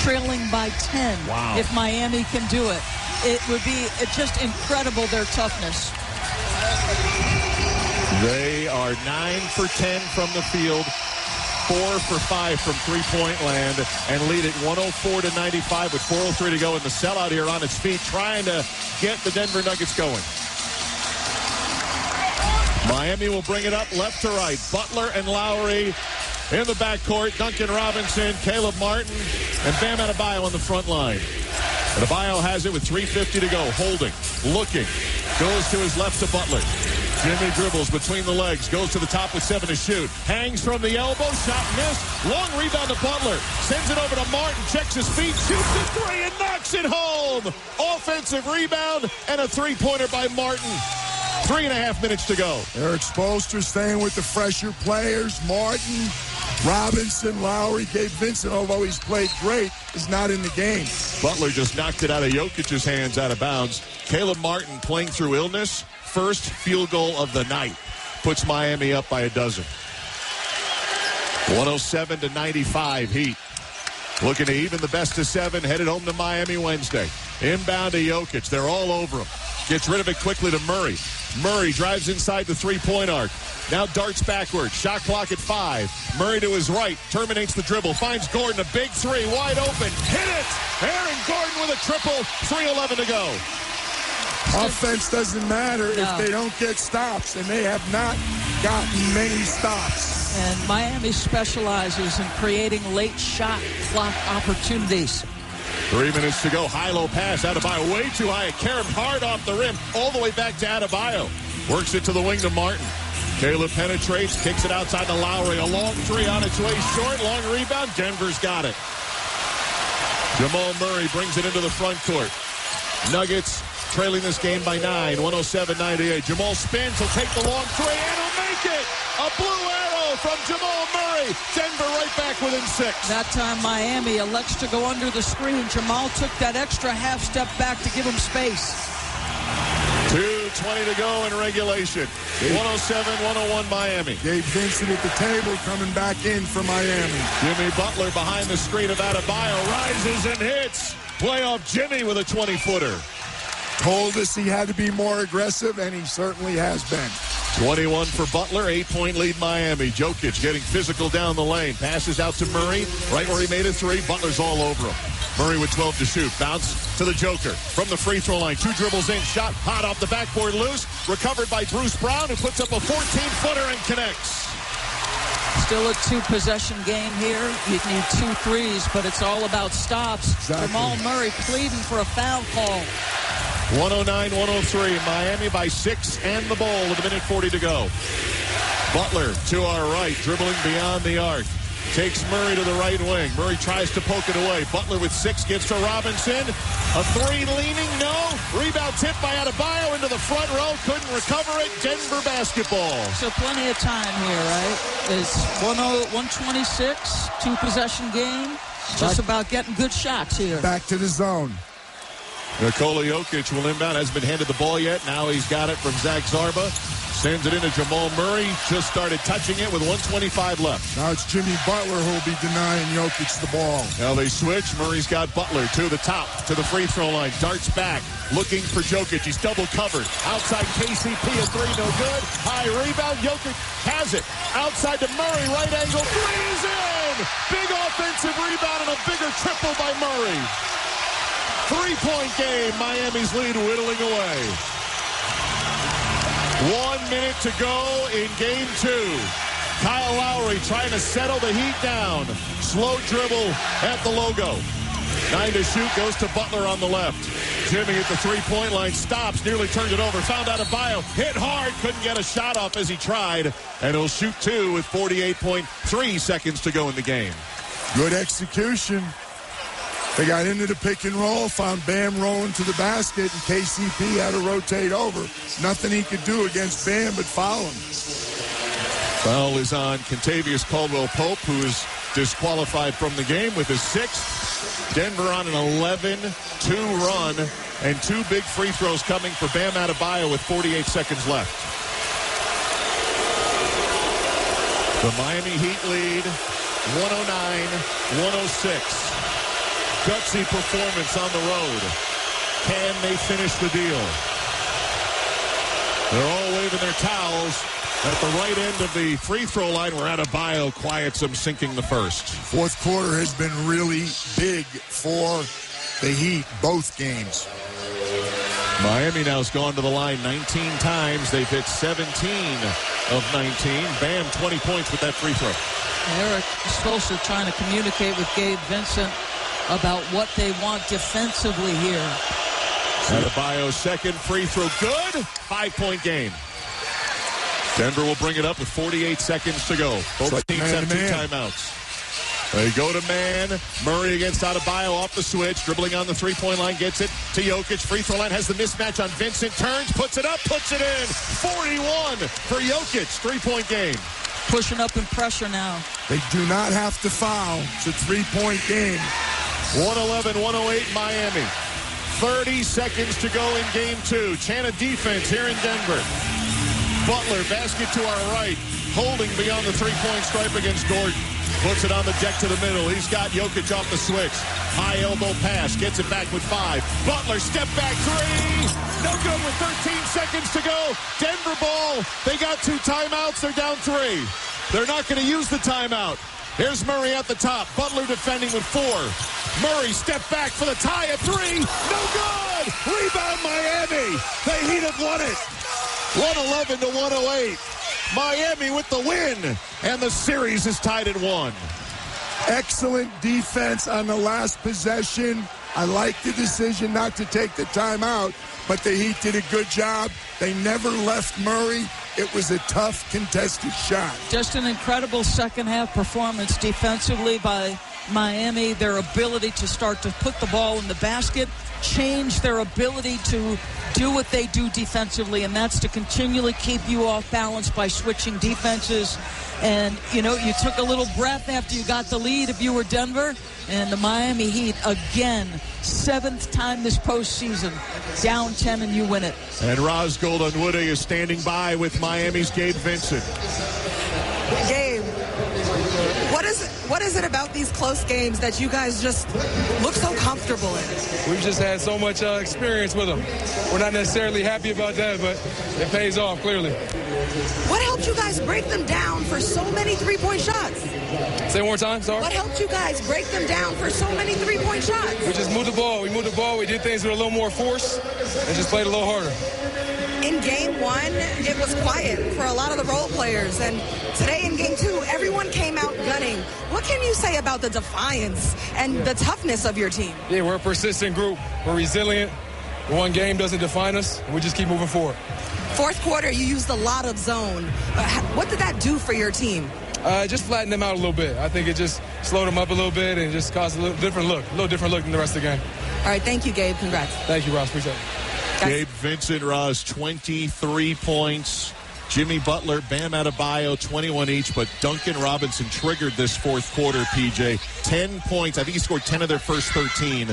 trailing by 10. Wow. If Miami can do it. It would be just incredible, their toughness. They are 9 for 10 from the field, 4 for 5 from three-point land, and lead it 104-95 with 4:03 to go. And the sellout here on its feet, trying to get the Denver Nuggets going. Miami will bring it up left to right. Butler and Lowry in the backcourt. Duncan Robinson, Caleb Martin, and Bam Adebayo on the front line. Adebayo has it with 3:50 to go. Holding, looking, goes to his left to Butler. Jimmy dribbles between the legs, goes to the top with 7 to shoot. Hangs from the elbow, shot missed. Long rebound to Butler. Sends it over to Martin, checks his feet, shoots the 3 and knocks it home. Offensive rebound and a three-pointer by Martin. 3.5 minutes to go. Eric Spoelstra staying with the fresher players. Martin, Robinson, Lowry, Gabe Vincent, although he's played great, is not in the game. Butler just knocked it out of Jokic's hands out of bounds. Caleb Martin playing through illness. First field goal of the night. Puts Miami up by a dozen. 107-95 Heat. Looking to even the best of 7. Headed home to Miami Wednesday. Inbound to Jokic. They're all over him. Gets rid of it quickly to Murray. Murray drives inside the three-point arc. Now darts backward. Shot clock at 5. Murray to his right. Terminates the dribble. Finds Gordon. A big 3. Wide open. Hit it! Aaron Gordon with a triple. 3:11 to go. Offense doesn't matter if they don't get stops, and they have not gotten many stops. And Miami specializes in creating late shot clock opportunities. 3 minutes to go. High-low pass. Adebayo way too high. Karam hard off the rim. All the way back to Adebayo. Works it to the wing to Martin. Caleb penetrates. Kicks it outside to Lowry. A long 3 on its way short. Long rebound. Denver's got it. Jamal Murray brings it into the front court. Nuggets trailing this game by 9, 107-98. Jamal spins, he'll take the long 3, and he'll make it! A blue arrow from Jamal Murray. Denver right back within 6. That time Miami elects to go under the screen. Jamal took that extra half step back to give him space. 2:20 to go in regulation. 107-101 Miami. Gabe Vincent at the table coming back in for Miami. Jimmy Butler behind the screen of Adebayo rises and hits. Playoff Jimmy with a 20-footer. Told us he had to be more aggressive, and he certainly has been. 21 for Butler, 8-point lead Miami. Jokic getting physical down the lane. Passes out to Murray, right where he made a 3. Butler's all over him. Murray with 12 to shoot. Bounce to the Joker from the free throw line. 2 dribbles in, shot hot off the backboard loose. Recovered by Bruce Brown, who puts up a 14-footer and connects. Still a 2-possession game here. You need 2 threes, but it's all about stops. Exactly. Jamal Murray pleading for a foul call. 109-103. Miami by 6 and the ball with 1:40 to go. Butler to our right, dribbling beyond the arc. Takes Murray to the right wing. Murray tries to poke it away. Butler with 6 gives to Robinson. A 3 leaning, no. Rebound tipped by Adebayo into the front row. Couldn't recover it. Denver basketball. So plenty of time here, right? It's 126, 2-possession game. Just about getting good shots here. Back to the zone. Nikola Jokic will inbound. Hasn't been handed the ball yet. Now he's got it from Zach Zarba. Sends it into Jamal Murray. Just started touching it with 1:25 left. Now it's Jimmy Butler who will be denying Jokic the ball. Now they switch. Murray's got Butler to the top, to the free throw line. Darts back, looking for Jokic. He's double covered. Outside KCP, a 3, no good. High rebound. Jokic has it. Outside to Murray, right angle. 3 is in. Big offensive rebound and a bigger triple by Murray. 3-point game. Miami's lead whittling away. 1 minute to go in game 2. Kyle Lowry trying to settle the Heat down. Slow dribble at the logo. 9 to shoot, goes to Butler on the left. Jimmy at the 3-point line, stops, nearly turned it over. Found Adebayo, hit hard, couldn't get a shot off as he tried. And he'll shoot 2 with 48.3 seconds to go in the game. Good execution. They got into the pick and roll, found Bam rolling to the basket, and KCP had to rotate over. Nothing he could do against Bam but foul him. Foul is on Kentavious Caldwell-Pope, who is disqualified from the game with his 6th. Denver on an 11-2 run, and 2 big free throws coming for Bam Adebayo with 48 seconds left. The Miami Heat lead, 109-106. Gutsy performance on the road. Can they finish the deal? They're all waving their towels at the right end of the free throw line where Adebayo quiets them, sinking the first. Fourth quarter has been really big for the Heat, both games. Miami now has gone to the line 19 times. They've hit 17 of 19. Bam, 20 points with that free throw. Eric Spoelstra trying to communicate with Gabe Vincent about what they want defensively here. Adebayo's second free throw, good. 5-point game. Denver will bring it up with 48 seconds to go. Both teams have 2 timeouts. They go to man. Murray against Adebayo off the switch. Dribbling on the 3-point line. Gets it to Jokic. Free throw line has the mismatch on Vincent. Turns, puts it up, puts it in. 41 for Jokic. 3-point game. Pushing up in pressure now. They do not have to foul. It's a 3-point game. 111-108 Miami. 30 seconds to go in game 2. Chana defense here in Denver. Butler, basket to our right. Holding beyond the 3-point stripe against Gordon. Puts it on the deck to the middle. He's got Jokic off the switch. High elbow pass. Gets it back with 5. Butler, step back 3. No good with 13 seconds to go. Denver ball. They got 2 timeouts. They're down 3. They're not going to use the timeout. Here's Murray at the top. Butler defending with 4. Murray step back for the tie at 3. No good. Rebound Miami. The Heat have won it. 111-108. Miami with the win. And the series is tied at 1. Excellent defense on the last possession. I like the decision not to take the timeout, but the Heat did a good job. They never left Murray. It was a tough, contested shot. Just an incredible second-half performance defensively by Miami. Their ability to start to put the ball in the basket, change their ability to do what they do defensively, and that's to continually keep you off balance by switching defenses. And, you know, you took a little breath after you got the lead if you were Denver. And the Miami Heat, again, 7th time this postseason, down 10 and you win it. And Roz Goldunwoode is standing by with Miami's Gabe Vincent. Gabe, what is it about these close games that you guys just look so comfortable in? We've just had so much experience with them. We're not necessarily happy about that, but it pays off, clearly. What helped you guys break them down for so many 3-point shots? Say one more time, sorry. What helped you guys break them down for so many 3-point shots? We just moved the ball. We moved the ball. We did things with a little more force and just played a little harder. In game 1, it was quiet for a lot of the role players. And today in game 2, everyone came out gunning. What can you say about the defiance and the toughness of your team? Yeah, we're a persistent group. We're resilient. One game doesn't define us, and we just keep moving forward. Fourth quarter, you used a lot of zone. What did that do for your team? just flattened them out a little bit. I think it just slowed them up a little bit and just caused a little different look than the rest of the game. All right, thank you, Gabe. Congrats. Thank you, Ross. Appreciate it. Gabe Vincent, Ross, 23 points. Jimmy Butler, Bam Adebayo, 21 each, but Duncan Robinson triggered this fourth quarter, PJ. 10 points. I think he scored 10 of their first 13.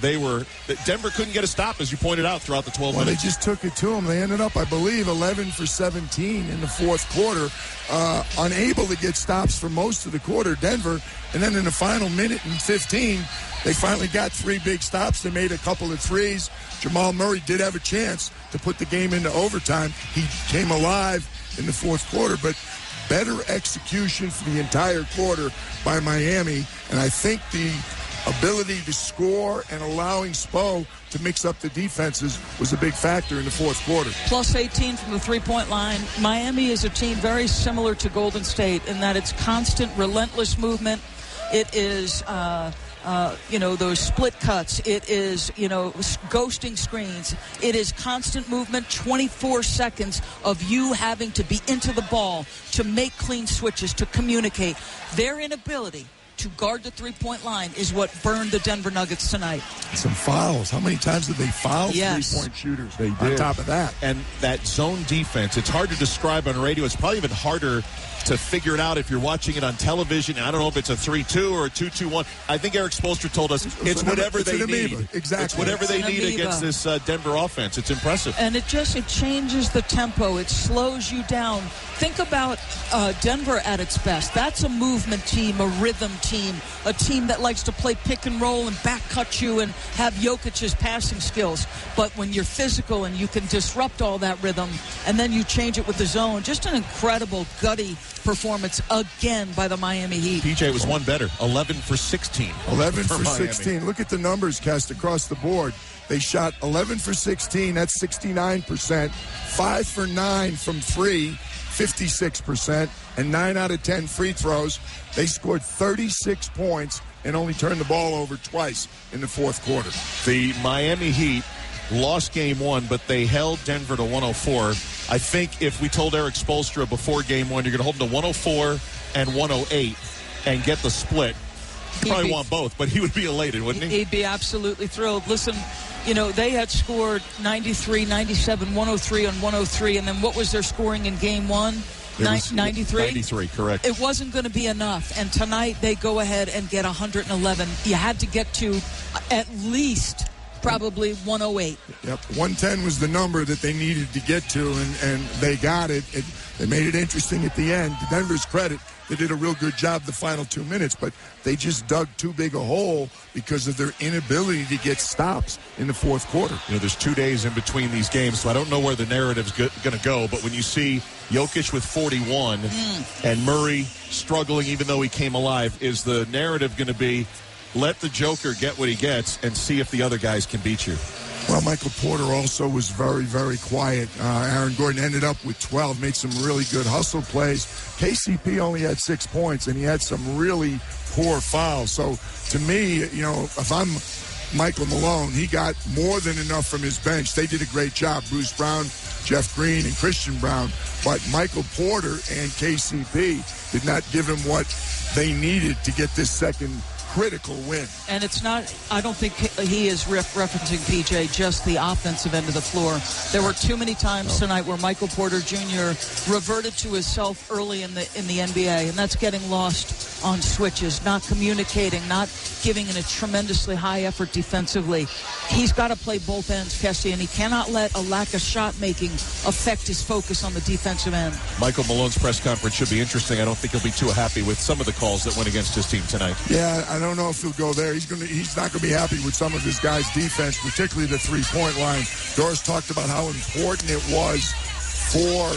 Denver couldn't get a stop, as you pointed out, throughout the 12 minutes. They just took it to them. They ended up, I believe, 11 for 17 in the fourth quarter. Unable to get stops for most of the quarter, Denver. And then in the final minute and 15, they finally got 3 big stops. They made a couple of threes. Jamal Murray did have a chance to put the game into overtime. He came alive in the fourth quarter, but better execution for the entire quarter by Miami. And I think the ability to score and allowing Spo to mix up the defenses was a big factor in the fourth quarter. Plus 18 from the three-point line. Miami is a team very similar to Golden State in that it's constant, relentless movement. It is those split cuts. It is, ghosting screens. It is constant movement, 24 seconds of you having to be into the ball, to make clean switches, to communicate. Their inability to guard the three-point line is what burned the Denver Nuggets tonight. Some fouls. How many times did they foul three-point shooters? They did. On top of that. And that zone defense, it's hard to describe on radio. It's probably even harder to figure it out if you're watching it on television. I don't know if it's a 3-2 or a 2-2-1. I think Eric Spoelstra told us it's whatever they need. Exactly. It's whatever they need against this Denver offense. It's impressive. And it changes the tempo. It slows you down. Think about Denver at its best. That's a movement team, a rhythm team, a team that likes to play pick and roll and back cut you and have Jokic's passing skills. But when you're physical and you can disrupt all that rhythm and then you change it with the zone, just an incredible, gutty performance again by the Miami Heat. PJ was one better, 11 for 16. 11 for 16. Look at the numbers, cast across the board. They shot 11 for 16, that's 69%. 5 for 9 from 3, 56%. And 9 out of 10 free throws. They scored 36 points and only turned the ball over twice in the fourth quarter. The Miami Heat lost game one, but they held Denver to 104. I think if we told Eric Spoelstra before game one, you're going to hold them to 104 and 108 and get the split, he'd probably want both, but he would be elated, wouldn't he? He'd be absolutely thrilled. Listen, they had scored 93, 97, 103, and 103, and then what was their scoring in game one? 93? 93, correct. It wasn't going to be enough, and tonight they go ahead and get 111. You had to get to at least probably 108. Yep, 110 was the number that they needed to get to, and they got it. They made it interesting at the end. To Denver's credit, they did a real good job the final 2 minutes, but they just dug too big a hole because of their inability to get stops in the fourth quarter. There's 2 days in between these games, so I don't know where the narrative's going to go, but when you see Jokic with 41 and Murray struggling even though he came alive, is the narrative going to be let the Joker get what he gets and see if the other guys can beat you? Well, Michael Porter also was very, very quiet. Aaron Gordon ended up with 12, made some really good hustle plays. KCP only had 6 points, and he had some really poor fouls. So, to me, if I'm Michael Malone, he got more than enough from his bench. They did a great job. Bruce Brown, Jeff Green, and Christian Brown. But Michael Porter and KCP did not give him what they needed to get this second critical win. And it's not, I don't think he is referencing, PJ, just the offensive end of the floor. There were too many times tonight where Michael Porter Jr. reverted to himself early in the NBA, and that's getting lost on switches, not communicating, not giving in a tremendously high effort defensively. He's got to play both ends, Kessie, and he cannot let a lack of shot making affect his focus on the defensive end. Michael Malone's press conference should be interesting. I don't think he'll be too happy with some of the calls that went against his team tonight. Yeah, I don't know if he'll go there. He's not going to be happy with some of his guys' defense, particularly the three-point line. Doris talked about how important it was for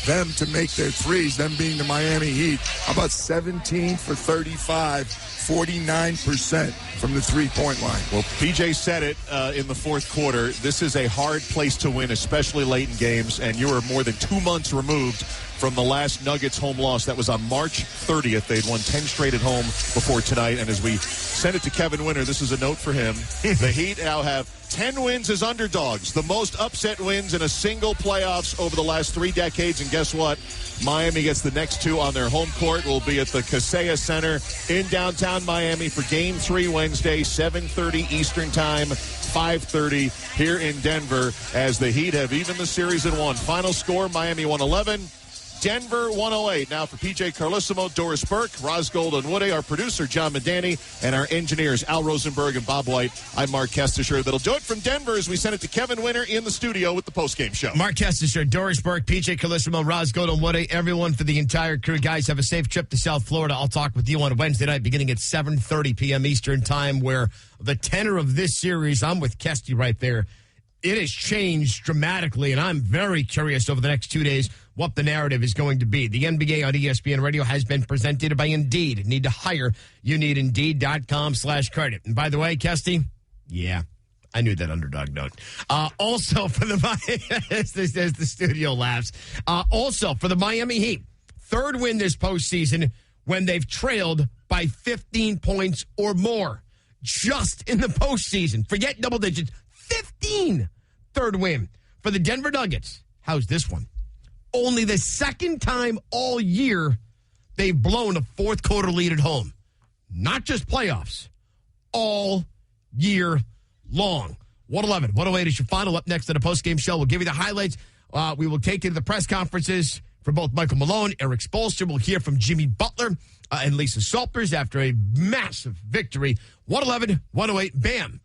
them to make their threes, them being the Miami Heat. How about 17 for 35, 49% from the three-point line. Well, PJ said it in the fourth quarter. This is a hard place to win, especially late in games, and you are more than 2 months removed from the last Nuggets home loss. That was on March 30th. They'd won 10 straight at home before tonight, and as we send it to Kevin Winter, this is a note for him. The Heat now have 10 wins as underdogs, the most upset wins in a single playoffs over the last 3 decades, and guess what? Miami gets the next 2 on their home court. Will be at the Kaseya Center in downtown Miami for Game 3 Wednesday, 7:30 Eastern Time, 5:30 here in Denver, as the Heat have evened the series in 1. Final score, Miami 111. Denver 108. Now for PJ Carlissimo, Doris Burke, Rosgold and Woody, our producer John Medani, and our engineers Al Rosenberg and Bob White. I'm Mark Kestisher. That'll do it from Denver as we send it to Kevin Winter in the studio with the postgame show. Mark Kestisher, Doris Burke, PJ Carlissimo, Rosgold and Woody, everyone for the entire crew. Guys, have a safe trip to South Florida. I'll talk with you on Wednesday night beginning at 7:30 p.m. Eastern Time, where the tenor of this series, I'm with Kesty right there, it has changed dramatically, and I'm very curious over the next 2 days what the narrative is going to be. The NBA on ESPN Radio has been presented by Indeed. Need to hire? You need Indeed.com/credit. And by the way, Kesty, yeah, I knew that underdog note. Also for the as the studio laughs. Also for the Miami Heat, 3rd win this postseason when they've trailed by 15 points or more. Just in the postseason. Forget double digits. 15. 3rd win for the Denver Nuggets. How's this one? Only the 2nd time all year they've blown a 4th quarter lead at home. Not just playoffs. All year long. 111, 108 is your final. Up next to the postgame show. We'll give you the highlights. We will take you to the press conferences for both Michael Malone, Eric Spoelstra. We'll hear from Jimmy Butler and Lisa Salters after a massive victory. 111, 108, Bam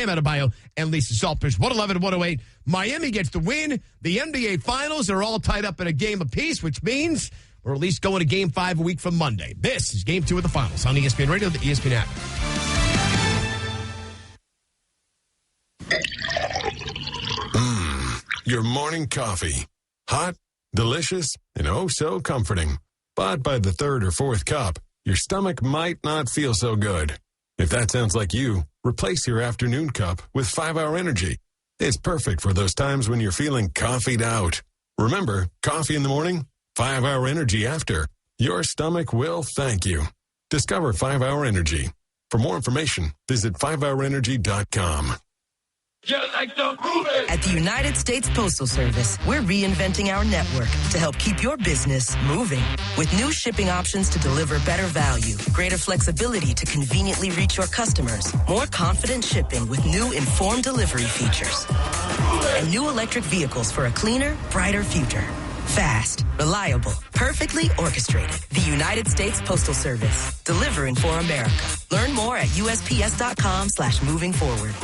Adebayo and Lisa Salters. 111, 108. Miami gets the win. The NBA Finals are all tied up in a game apiece, which means we're at least going to Game 5 a week from Monday. This is Game 2 of the Finals on ESPN Radio, the ESPN app. Your morning coffee. Hot, delicious, and oh so comforting. But by the 3rd or 4th cup, your stomach might not feel so good. If that sounds like you, replace your afternoon cup with 5-Hour Energy. It's perfect for those times when you're feeling coffeeed out. Remember, coffee in the morning, 5-Hour Energy after. Your stomach will thank you. Discover 5-Hour Energy. For more information, visit 5hourenergy.com. At the United States Postal Service, we're reinventing our network to help keep your business moving. With new shipping options to deliver better value, greater flexibility to conveniently reach your customers, more confident shipping with new informed delivery features, and new electric vehicles for a cleaner, brighter future. Fast, reliable, perfectly orchestrated. The United States Postal Service, delivering for America. Learn more at USPS.com/moving-forward.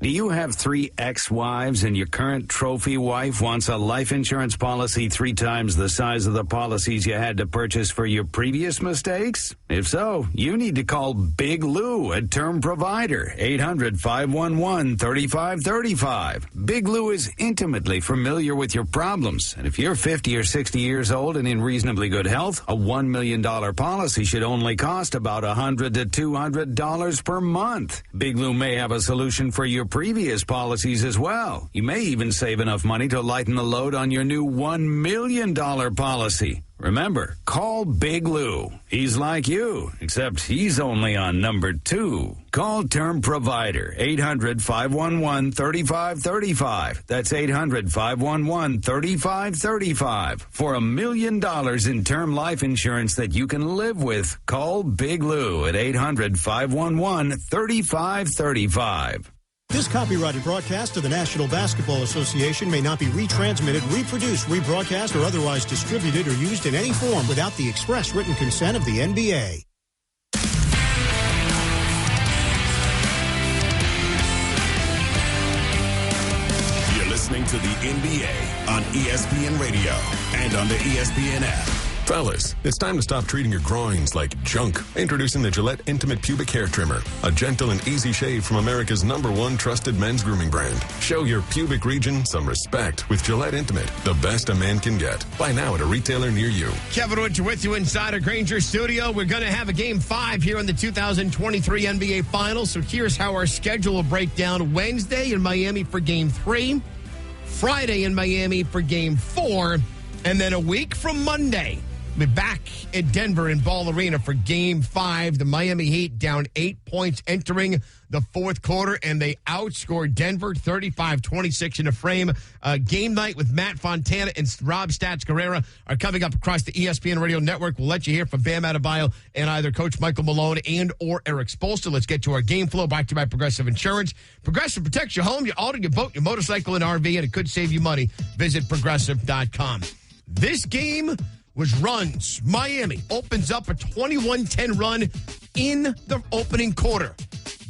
Do you have 3 ex-wives and your current trophy wife wants a life insurance policy 3 times the size of the policies you had to purchase for your previous mistakes? If so, you need to call Big Lou, a term provider, 800-511-3535. Big Lou is intimately familiar with your problems, and if you're 50 or 60 years old and in reasonably good health, a $1 million policy should only cost about $100 to $200 per month. Big Lou may have a solution for your previous policies as well. You may even save enough money to lighten the load on your new $1 million policy. Remember, call Big Lou. He's like you, except he's only on number 2. Call Term Provider, 800-511-3535. That's 800-511-3535. For $1 million in term life insurance that you can live with, call Big Lou at 800-511-3535. This copyrighted broadcast of the National Basketball Association may not be retransmitted, reproduced, rebroadcast, or otherwise distributed or used in any form without the express written consent of the NBA. You're listening to the NBA on ESPN Radio and on the ESPN app. Fellas, it's time to stop treating your groins like junk. Introducing the Gillette Intimate Pubic Hair Trimmer, a gentle and easy shave from America's #1 trusted men's grooming brand. Show your pubic region some respect with Gillette Intimate, the best a man can get. Buy now at a retailer near you. Kevin Winter with you inside our Grainger studio. We're going to have a Game 5 here in the 2023 NBA Finals. So here's how our schedule will break down. Wednesday in Miami for Game 3. Friday in Miami for Game 4. And then a week from Monday, we'll be back at Denver in Ball Arena for Game 5. The Miami Heat down 8 points entering the fourth quarter, and they outscored Denver 35-26 in a frame. Game night with Matt Fontana and Rob Stats Guerrera are coming up across the ESPN Radio Network. We'll let you hear from Bam Adebayo and either Coach Michael Malone and or Eric Spoelstra. Let's get to our game flow, brought to you by Progressive Insurance. Progressive protects your home, your auto, your boat, your motorcycle, and RV, and it could save you money. Visit Progressive.com. This game was runs. Miami opens up a 21-10 run in the opening quarter.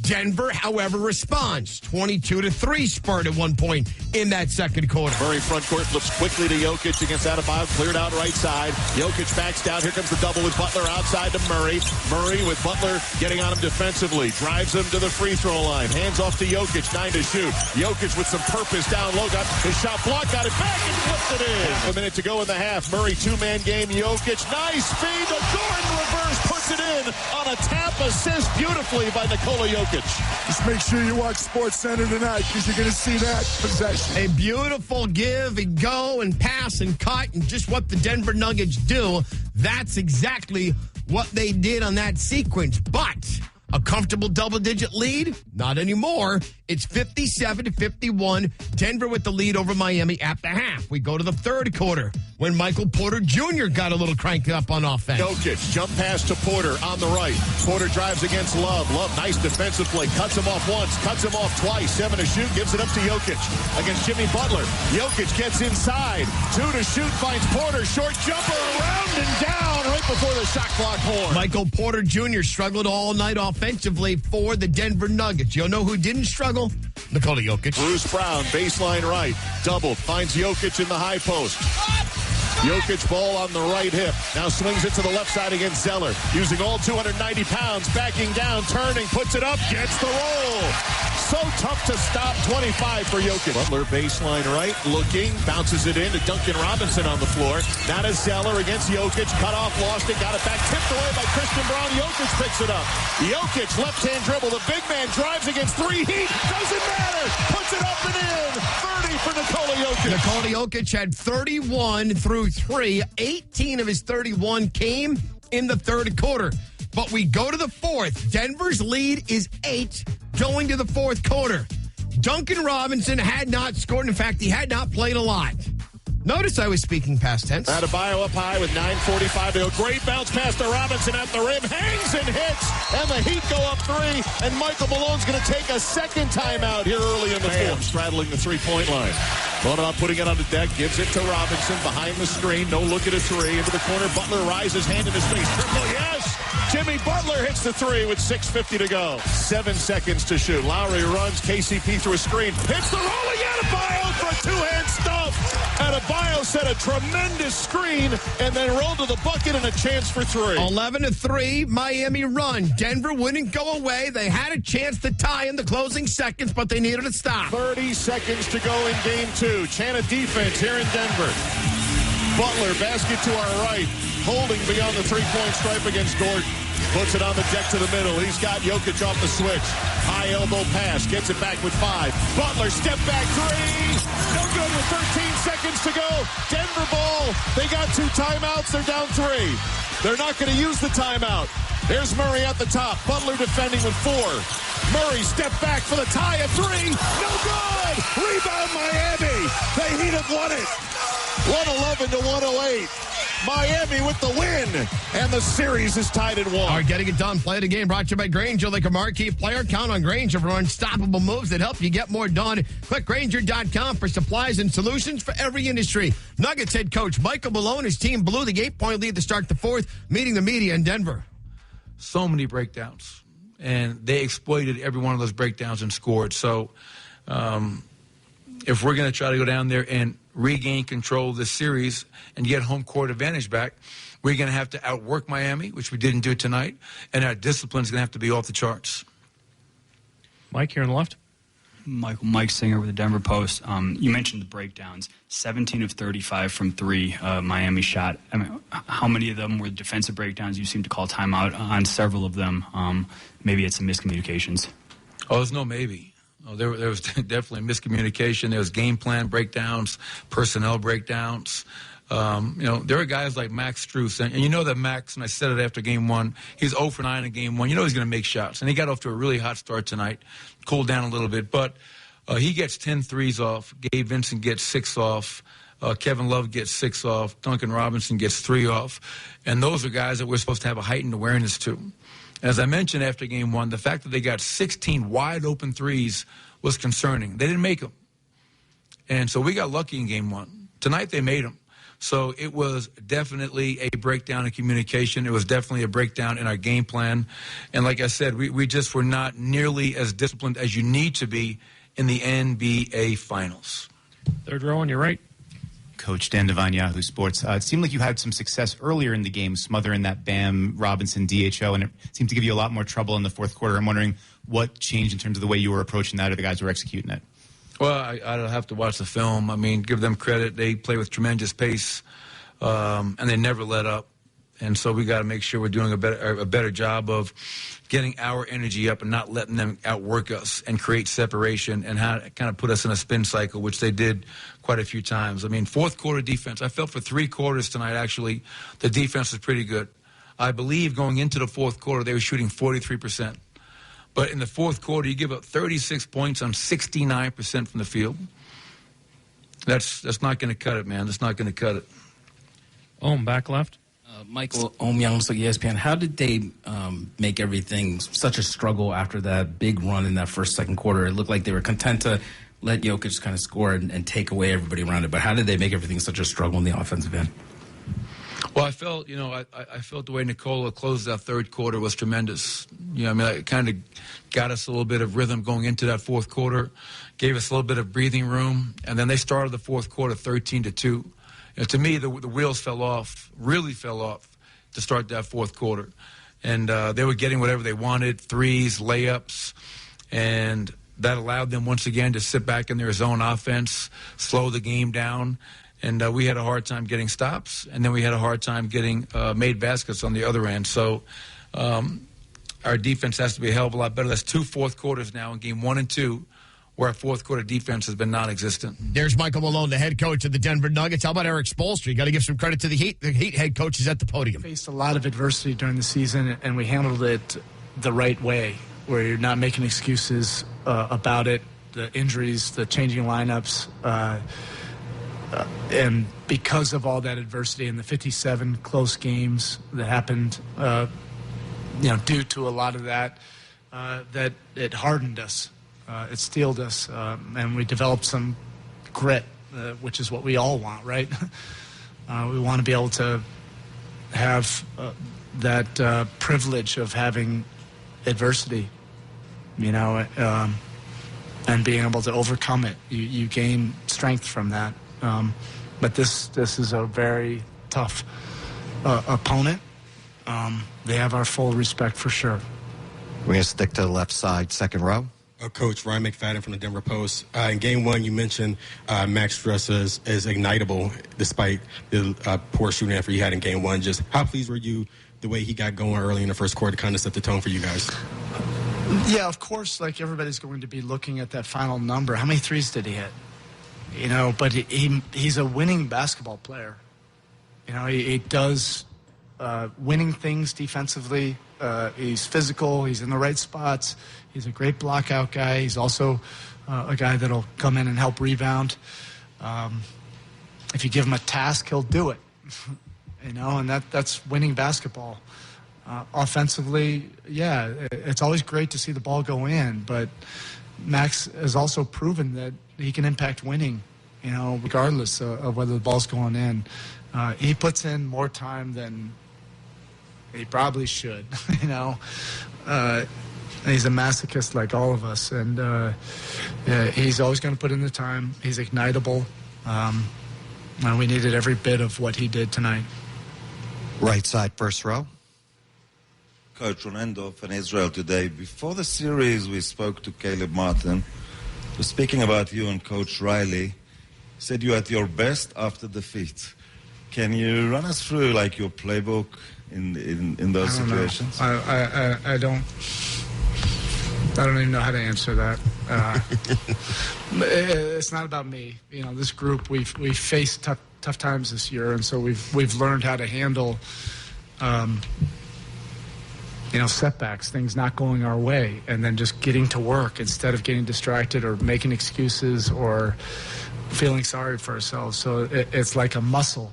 Denver, however, responds. 22-3 spurt at one point in that second quarter. Murray front court flips quickly to Jokic against Adebayo, cleared out right side. Jokic backs down. Here comes the double with Butler outside to Murray. Murray with Butler getting on him defensively. Drives him to the free throw line. Hands off to Jokic, 9 to shoot. Jokic with some purpose down low. Got his shot blocked, got it back and flipped it in. Half a minute to go in the half. Murray two-man game. Jokic, nice feed to Gordon, reverse, puts it in on a tap assist beautifully by Nikola Jokic. Just make sure you watch SportsCenter tonight because you're going to see that possession. A beautiful give and go and pass and cut and just what the Denver Nuggets do. That's exactly what they did on that sequence. But a comfortable double-digit lead? Not anymore. It's 57-51. Denver with the lead over Miami at the half. We go to the third quarter when Michael Porter Jr. got a little cranked up on offense. Jokic, jump pass to Porter on the right. Porter drives against Love. Love, nice defensive play. Cuts him off once, cuts him off twice. 7 to shoot, gives it up to Jokic against Jimmy Butler. Jokic gets inside. 2 to shoot, finds Porter. Short jumper around and down right before the shot clock horn. Michael Porter Jr. struggled all night offensively for the Denver Nuggets. You'll know who didn't struggle? Nikola Jokic. Bruce Brown, baseline right. Double, finds Jokic in the high post. Jokic ball on the right hip. Now swings it to the left side against Zeller. Using all 290 pounds. Backing down, turning, puts it up, gets the roll. So tough to stop. 25 for Jokic. Butler baseline right, looking, bounces it in to Duncan Robinson on the floor. Now to Zeller against Jokic. Cut off, lost it, got it back. Tipped away by Christian Braun. Jokic picks it up. Jokic, left-hand dribble. The big man drives against 3 Heat. Doesn't matter. Puts it up and in. 30 for Nikola Jokic. Nikola Jokic had 31 through 3. 18 of his 31 came in the third quarter. But we go to the fourth. Denver's lead is 8 going to the fourth quarter. Duncan Robinson had not scored. In fact, he had not played a lot. Notice I was speaking past tense. Adebayo up high with 9:45 to go. Great bounce pass to Robinson at the rim. Hangs and hits. And the Heat go up 3. And Michael Malone's going to take a second timeout here early in the fourth. Straddling the three-point line. Bonamont putting it on the deck. Gives it to Robinson behind the screen. No look at a 3. Into the corner. Butler rises. Hand in his face. Triple. Yes. Jimmy Butler hits the 3 with 6:50 to go. 7 seconds to shoot. Lowry runs. KCP through a screen. Hits the rolling Adebayo for a two-hand stuff. Adebayo set a tremendous screen and then rolled to the bucket and a chance for 3. 11-3, Miami run. Denver wouldn't go away. They had a chance to tie in the closing seconds, but they needed to stop. 30 seconds to go in game 2. Chana defense here in Denver. Butler, basket to our right. Holding beyond the three-point stripe against Gordon. Puts it on the deck to the middle. He's got Jokic off the switch. High elbow pass. Gets it back with 5. Butler, step back 3. No good with 13 seconds to go. Denver ball. They got 2 timeouts. They're down 3. They're not going to use the timeout. There's Murray at the top. Butler defending with 4. Murray step back for the tie at 3. No good. Rebound Miami. They Heat have won it. 111-108. Miami with the win, and the series is tied at 1. All right, getting it done. Play the game brought to you by Grainger, like a marquee player. Count on Grainger for unstoppable moves that help you get more done. Click Grainger.com for supplies and solutions for every industry. Nuggets head coach Michael Malone, his team blew the 8-point lead to start the fourth, meeting the media in Denver. So many breakdowns, and they exploited every one of those breakdowns and scored. So if we're going to try to go down there and regain control of this series and get home court advantage back, we're going to have to outwork Miami, which we didn't do tonight, and our discipline is going to have to be off the charts. Mike, here on the left. Mike Singer with the Denver Post. You mentioned the breakdowns. 17 of 35 from three Miami shot. I mean, how many of them were defensive breakdowns? You seem to call timeout on several of them. Maybe it's some miscommunications. Oh, there's no maybe. Oh, there was definitely miscommunication. There was game plan breakdowns, personnel breakdowns. There are guys like Max Strus, and you know that Max, and I said it after game one, he's 0 for 9 in game one. You know he's going to make shots, and he got off to a really hot start tonight, cooled down a little bit, but he gets 10 threes off. Gabe Vincent gets 6 off. Kevin Love gets 6 off. Duncan Robinson gets 3 off, and those are guys that we're supposed to have a heightened awareness to. As I mentioned after game one, the fact that they got 16 wide-open threes was concerning. They didn't make them, and so we got lucky in game one. Tonight they made them. So it was definitely a breakdown in communication. It was definitely a breakdown in our game plan. And like I said, we just were not nearly as disciplined as you need to be in the NBA Finals. Third row on your right. Coach Dan Devine, Yahoo Sports. It seemed like you had some success earlier in the game, smothering that Bam Robinson DHO, and it seemed to give you a lot more trouble in the fourth quarter. I'm wondering what changed in terms of the way you were approaching that or the guys who were executing it. Well, I'd have to watch the film. I mean, give them credit. They play with tremendous pace, and they never let up. And so we got to make sure we're doing a better job of getting our energy up and not letting them outwork us and create separation and kind of put us in a spin cycle, which they did quite a few times. I mean, fourth quarter defense, I felt for 3 quarters tonight, actually, the defense was pretty good. I believe going into the fourth quarter, they were shooting 43%. But in the fourth quarter, you give up 36 points on 69% from the field. That's not going to cut it, man. That's not going to cut it. Back left. Michael Young's ESPN. How did they make everything such a struggle after that big run in that second quarter? It looked like they were content to let Jokic kind of score and take away everybody around it. But how did they make everything such a struggle in the offensive end? Well, I felt, I felt the way Nikola closed that third quarter was tremendous. It kind of got us a little bit of rhythm going into that fourth quarter, gave us a little bit of breathing room, and then they started the fourth quarter 13-2. To me, the wheels really fell off to start that fourth quarter. And they were getting whatever they wanted, threes, layups, and that allowed them once again to sit back in their zone offense, slow the game down. And we had a hard time getting stops, and then we had a hard time getting made baskets on the other end. So our defense has to be a hell of a lot better. That's 2 fourth quarters now in game 1 and 2, where our fourth quarter defense has been non-existent. There's Michael Malone, the head coach of the Denver Nuggets. How about Eric Spoelstra? You got to give some credit to the Heat. The Heat head coach is at the podium. We faced a lot of adversity during the season, and we handled it the right way, where you're not making excuses about it, the injuries, the changing lineups, and because of all that adversity and the 57 close games that happened, due to a lot of that, that it hardened us. It steeled us, and we developed some grit, which is what we all want, right? We want to be able to have that privilege of having adversity, and being able to overcome it. You gain strength from that. But this is a very tough opponent. They have our full respect for sure. We're going to stick to the left side, second row. Coach Ryan McFadden from the Denver Post. In game 1, you mentioned Max Strus is ignitable despite the poor shooting effort he had in game 1. Just how pleased were you the way he got going early in the first quarter to kind of set the tone for you guys? Yeah, of course, like everybody's going to be looking at that final number. How many threes did he hit? But he's a winning basketball player. He does winning things defensively. He's physical. He's in the right spots. He's a great block-out guy. He's also a guy that'll come in and help rebound. If you give him a task, he'll do it. And that's winning basketball. Offensively, yeah, it's always great to see the ball go in, but Max has also proven that he can impact winning, regardless of whether the ball's going in. He puts in more time than he probably should, he's a masochist like all of us, and he's always going to put in the time. He's ignitable, and we needed every bit of what he did tonight. Right side, first row. Coach Ronendo from Israel today. Before the series, we spoke to Caleb Martin. We're speaking about you and Coach Riley. Said you're at your best after defeat. Can you run us through like your playbook in those situations? I don't even know how to answer that. It's not about me. You know, this group we've faced tough times this year, and so we've learned how to handle setbacks, things not going our way, and then just getting to work instead of getting distracted or making excuses or feeling sorry for ourselves. So it's like a muscle,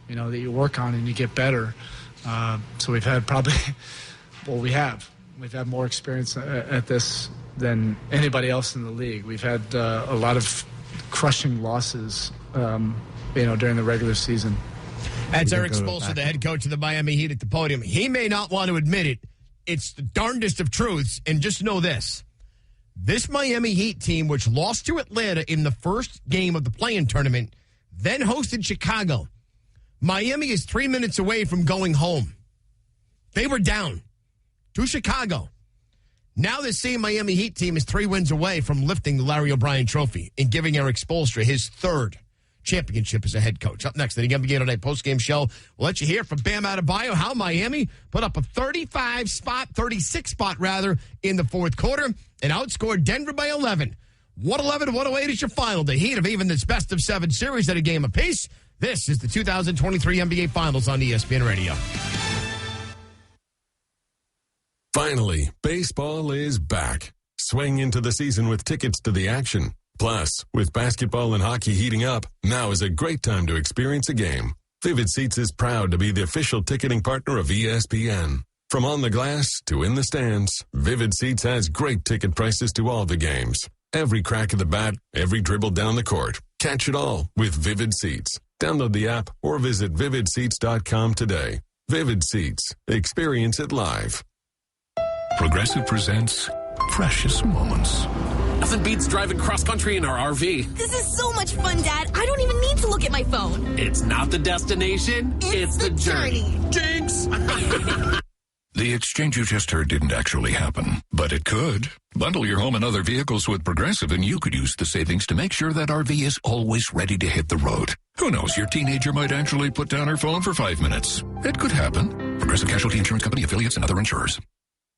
that you work on and you get better. So we've had we've had more experience at this than anybody else in the league. We've had a lot of crushing losses, during the regular season. That's Eric Spoelstra, the head coach of the Miami Heat, at the podium. He may not want to admit it. It's the darndest of truths. And just know this. This Miami Heat team, which lost to Atlanta in the first game of the play-in tournament, then hosted Chicago. Miami is 3 minutes away from going home. They were down to Chicago. Now this same Miami Heat team is 3 wins away from lifting the Larry O'Brien Trophy and giving Eric Spoelstra his third championship as a head coach. Up next, the NBA Tonight postgame show. We'll let you hear from Bam Adebayo how Miami put up a 36 spot in the fourth quarter and outscored Denver by 11. 111-108 is your final. The Heat of even this best of 7 series at a game apiece. This is the 2023 NBA Finals on ESPN Radio. Finally, baseball is back. Swing into the season with tickets to the action. Plus, with basketball and hockey heating up, now is a great time to experience a game. Vivid Seats is proud to be the official ticketing partner of ESPN. From on the glass to in the stands, Vivid Seats has great ticket prices to all the games. Every crack of the bat, every dribble down the court. Catch it all with Vivid Seats. Download the app or visit vividseats.com today. Vivid Seats. Experience it live. Progressive presents Precious Moments. Nothing beats driving cross-country in our RV. This is so much fun, Dad. I don't even need to look at my phone. It's not the destination. It's the journey. Jinx! The exchange you just heard didn't actually happen, but it could. Bundle your home and other vehicles with Progressive, and you could use the savings to make sure that RV is always ready to hit the road. Who knows, your teenager might actually put down her phone for 5 minutes. It could happen. Progressive Casualty Insurance Company, affiliates, and other insurers.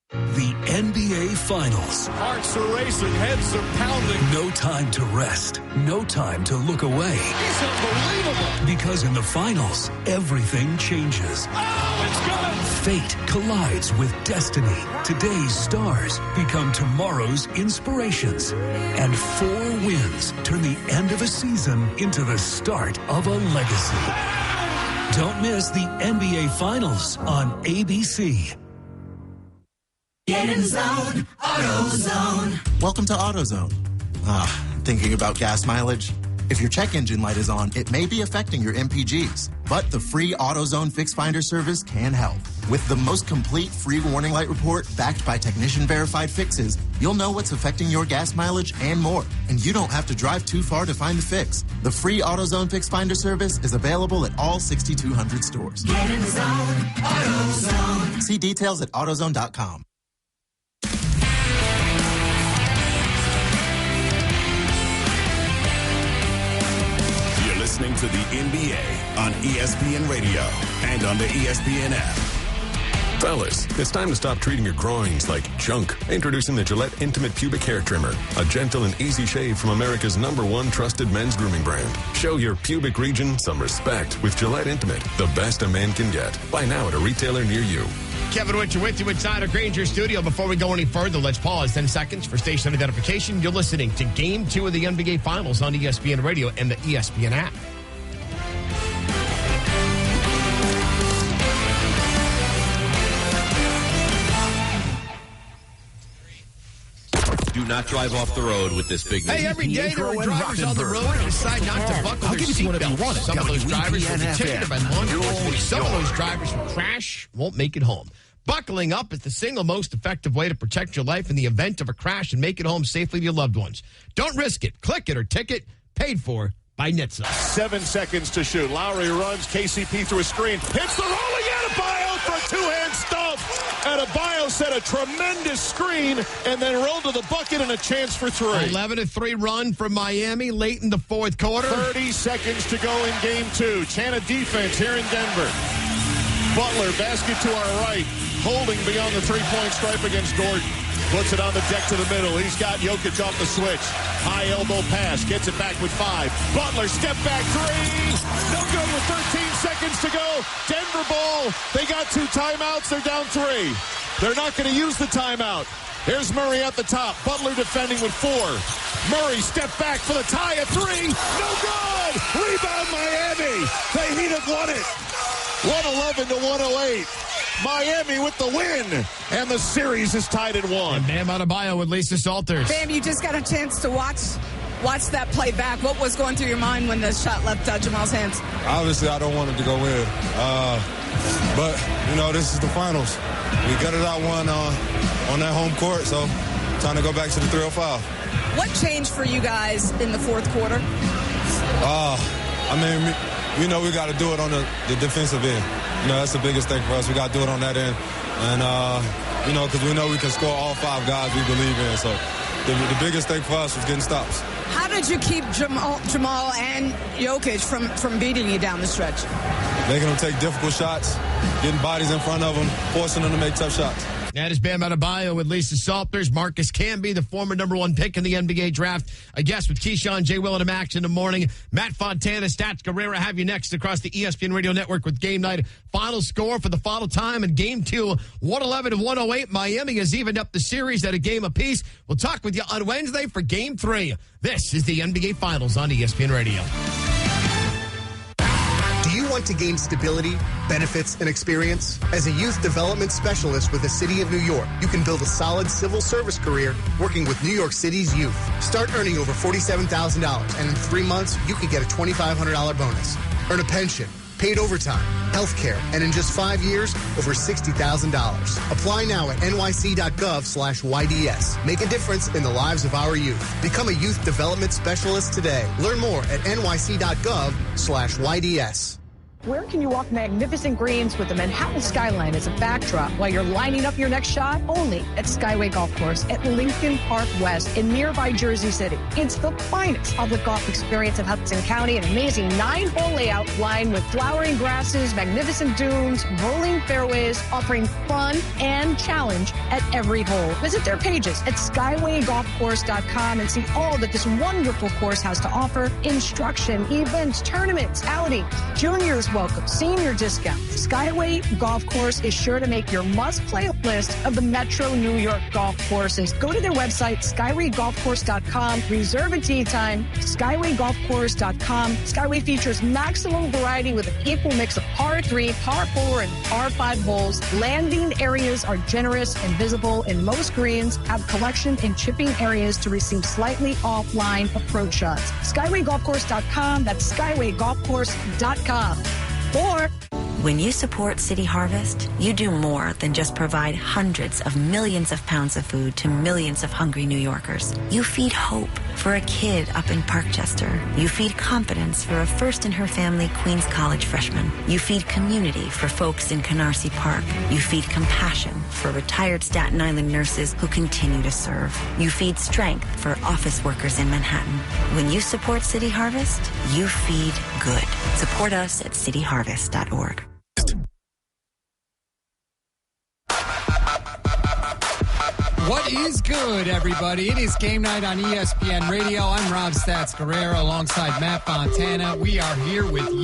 The NBA Finals. Hearts are racing, heads are pounding. No time to rest. No time to look away. It's unbelievable. Because in the finals, everything changes. Oh, it's good. Fate collides with destiny. Today's stars become tomorrow's inspirations. And 4 wins turn the end of a season into the start of a legacy. Don't miss the NBA Finals on ABC. Get in the zone, AutoZone. Welcome to AutoZone. Thinking about gas mileage? If your check engine light is on, it may be affecting your MPGs. But the free AutoZone Fix Finder service can help. With the most complete free warning light report backed by technician-verified fixes, you'll know what's affecting your gas mileage and more. And you don't have to drive too far to find the fix. The free AutoZone Fix Finder service is available at all 6,200 stores. Get in the zone, AutoZone. See details at AutoZone.com. Listening to the NBA on ESPN Radio and on the ESPN app. Fellas, it's time to stop treating your groins like junk. Introducing the Gillette Intimate Pubic Hair Trimmer, a gentle and easy shave from America's #1 trusted men's grooming brand. Show your pubic region some respect with Gillette Intimate, the best a man can get. Buy now at a retailer near you. Kevin Winter with you inside our Granger studio. Before we go any further, let's pause 10 seconds for station identification. You're listening to Game 2 of the NBA Finals on ESPN Radio and the ESPN app. Do not drive off the road with this big news. Hey, every day there are drivers on the road who decide not to buckle their seatbelts. Some of those drivers will be ticketed by law enforcement. Some of those drivers who crash won't make it home. Buckling up is the single most effective way to protect your life in the event of a crash and make it home safely to your loved ones. Don't risk it. Click it or ticket. Paid for by NHTSA. 7 seconds to shoot. Lowry runs. KCP through a screen. Hits the rolling Adebayo for a two-hand stump. Adebayo set a tremendous screen and then rolled to the bucket and a chance for three. 11-3 run from Miami late in the fourth quarter. 30 seconds to go in game 2. Chana defense here in Denver. Butler, basket to our right. Holding beyond the three-point stripe against Gordon. Puts it on the deck to the middle. He's got Jokic off the switch. High elbow pass. Gets it back with 5. Butler, step back 3. No good with 13 seconds to go. Denver ball. They got 2 timeouts. They're down 3. They're not going to use the timeout. Here's Murray at the top. Butler defending with 4. Murray step back for the tie at 3. No good. Rebound Miami. The Heat have won it. 111-108. Miami with the win, and the series is tied at 1. And Bam Adebayo with Lisa Salters. Bam, you just got a chance to watch that play back. What was going through your mind when the shot left Jamal's hands? Obviously, I don't want it to go in. But, this is the finals. We gutted out one on that home court, so time to go back to the 305. What changed for you guys in the fourth quarter? We got to do it on the defensive end. That's the biggest thing for us. We got to do it on that end. And, because we know we can score all 5 guys we believe in. So the biggest thing for us was getting stops. How did you keep Jamal and Jokic from beating you down the stretch? Making them take difficult shots, getting bodies in front of them, forcing them to make tough shots. That is Bam Adebayo with Lisa Salters. Marcus Camby, the former #1 pick in the NBA draft. A guest with Keyshawn, J. Will, and Max in the morning. Matt Fontana, Stats Guerrera have you next across the ESPN Radio Network with Game Night. Final score for the final time in Game 2, 111-108. Miami has evened up the series at a game apiece. We'll talk with you on Wednesday for Game 3. This is the NBA Finals on ESPN Radio. Do you want to gain stability, benefits, and experience? As a youth development specialist with the City of New York, you can build a solid civil service career working with New York City's youth. Start earning over $47,000, and in 3 months, you could get a $2,500 bonus. Earn a pension, paid overtime, health care, and in just 5 years, over $60,000. Apply now at nyc.gov/YDS. Make a difference in the lives of our youth. Become a youth development specialist today. Learn more at nyc.gov/YDS. Where can you walk magnificent greens with the Manhattan skyline as a backdrop while you're lining up your next shot? Only at Skyway Golf Course at Lincoln Park West in nearby Jersey City. It's the finest public golf experience in Hudson County, an amazing 9-hole layout lined with flowering grasses, magnificent dunes, rolling fairways, offering fun and challenge at every hole. Visit their pages at SkywayGolfCourse.com and see all that this wonderful course has to offer. Instruction, events, tournaments, outings, juniors welcome, senior discount. Skyway Golf Course is sure to make your must-play list of the Metro New York golf courses. Go to their website, SkywayGolfCourse.com. Reserve a tee time, SkywayGolfCourse.com. Skyway features maximum variety with an equal mix of par 3, par 4, and par 5 holes. Landing areas are generous and visible, and most greens have collection and chipping areas to receive slightly offline approach shots. SkywayGolfCourse.com. That's SkywayGolfCourse.com. Or when you support City Harvest, you do more than just provide hundreds of millions of pounds of food to millions of hungry New Yorkers. You feed hope for a kid up in Parkchester. You feed confidence for a first-in-her-family Queens College freshman. You feed community for folks in Canarsie Park. You feed compassion for retired Staten Island nurses who continue to serve. You feed strength for office workers in Manhattan. When you support City Harvest, you feed good. Support us at cityharvest.org. What is good, everybody? It is Game Night on ESPN Radio. I'm Rob Stats Guerrero alongside Matt Fontana. We are here with you.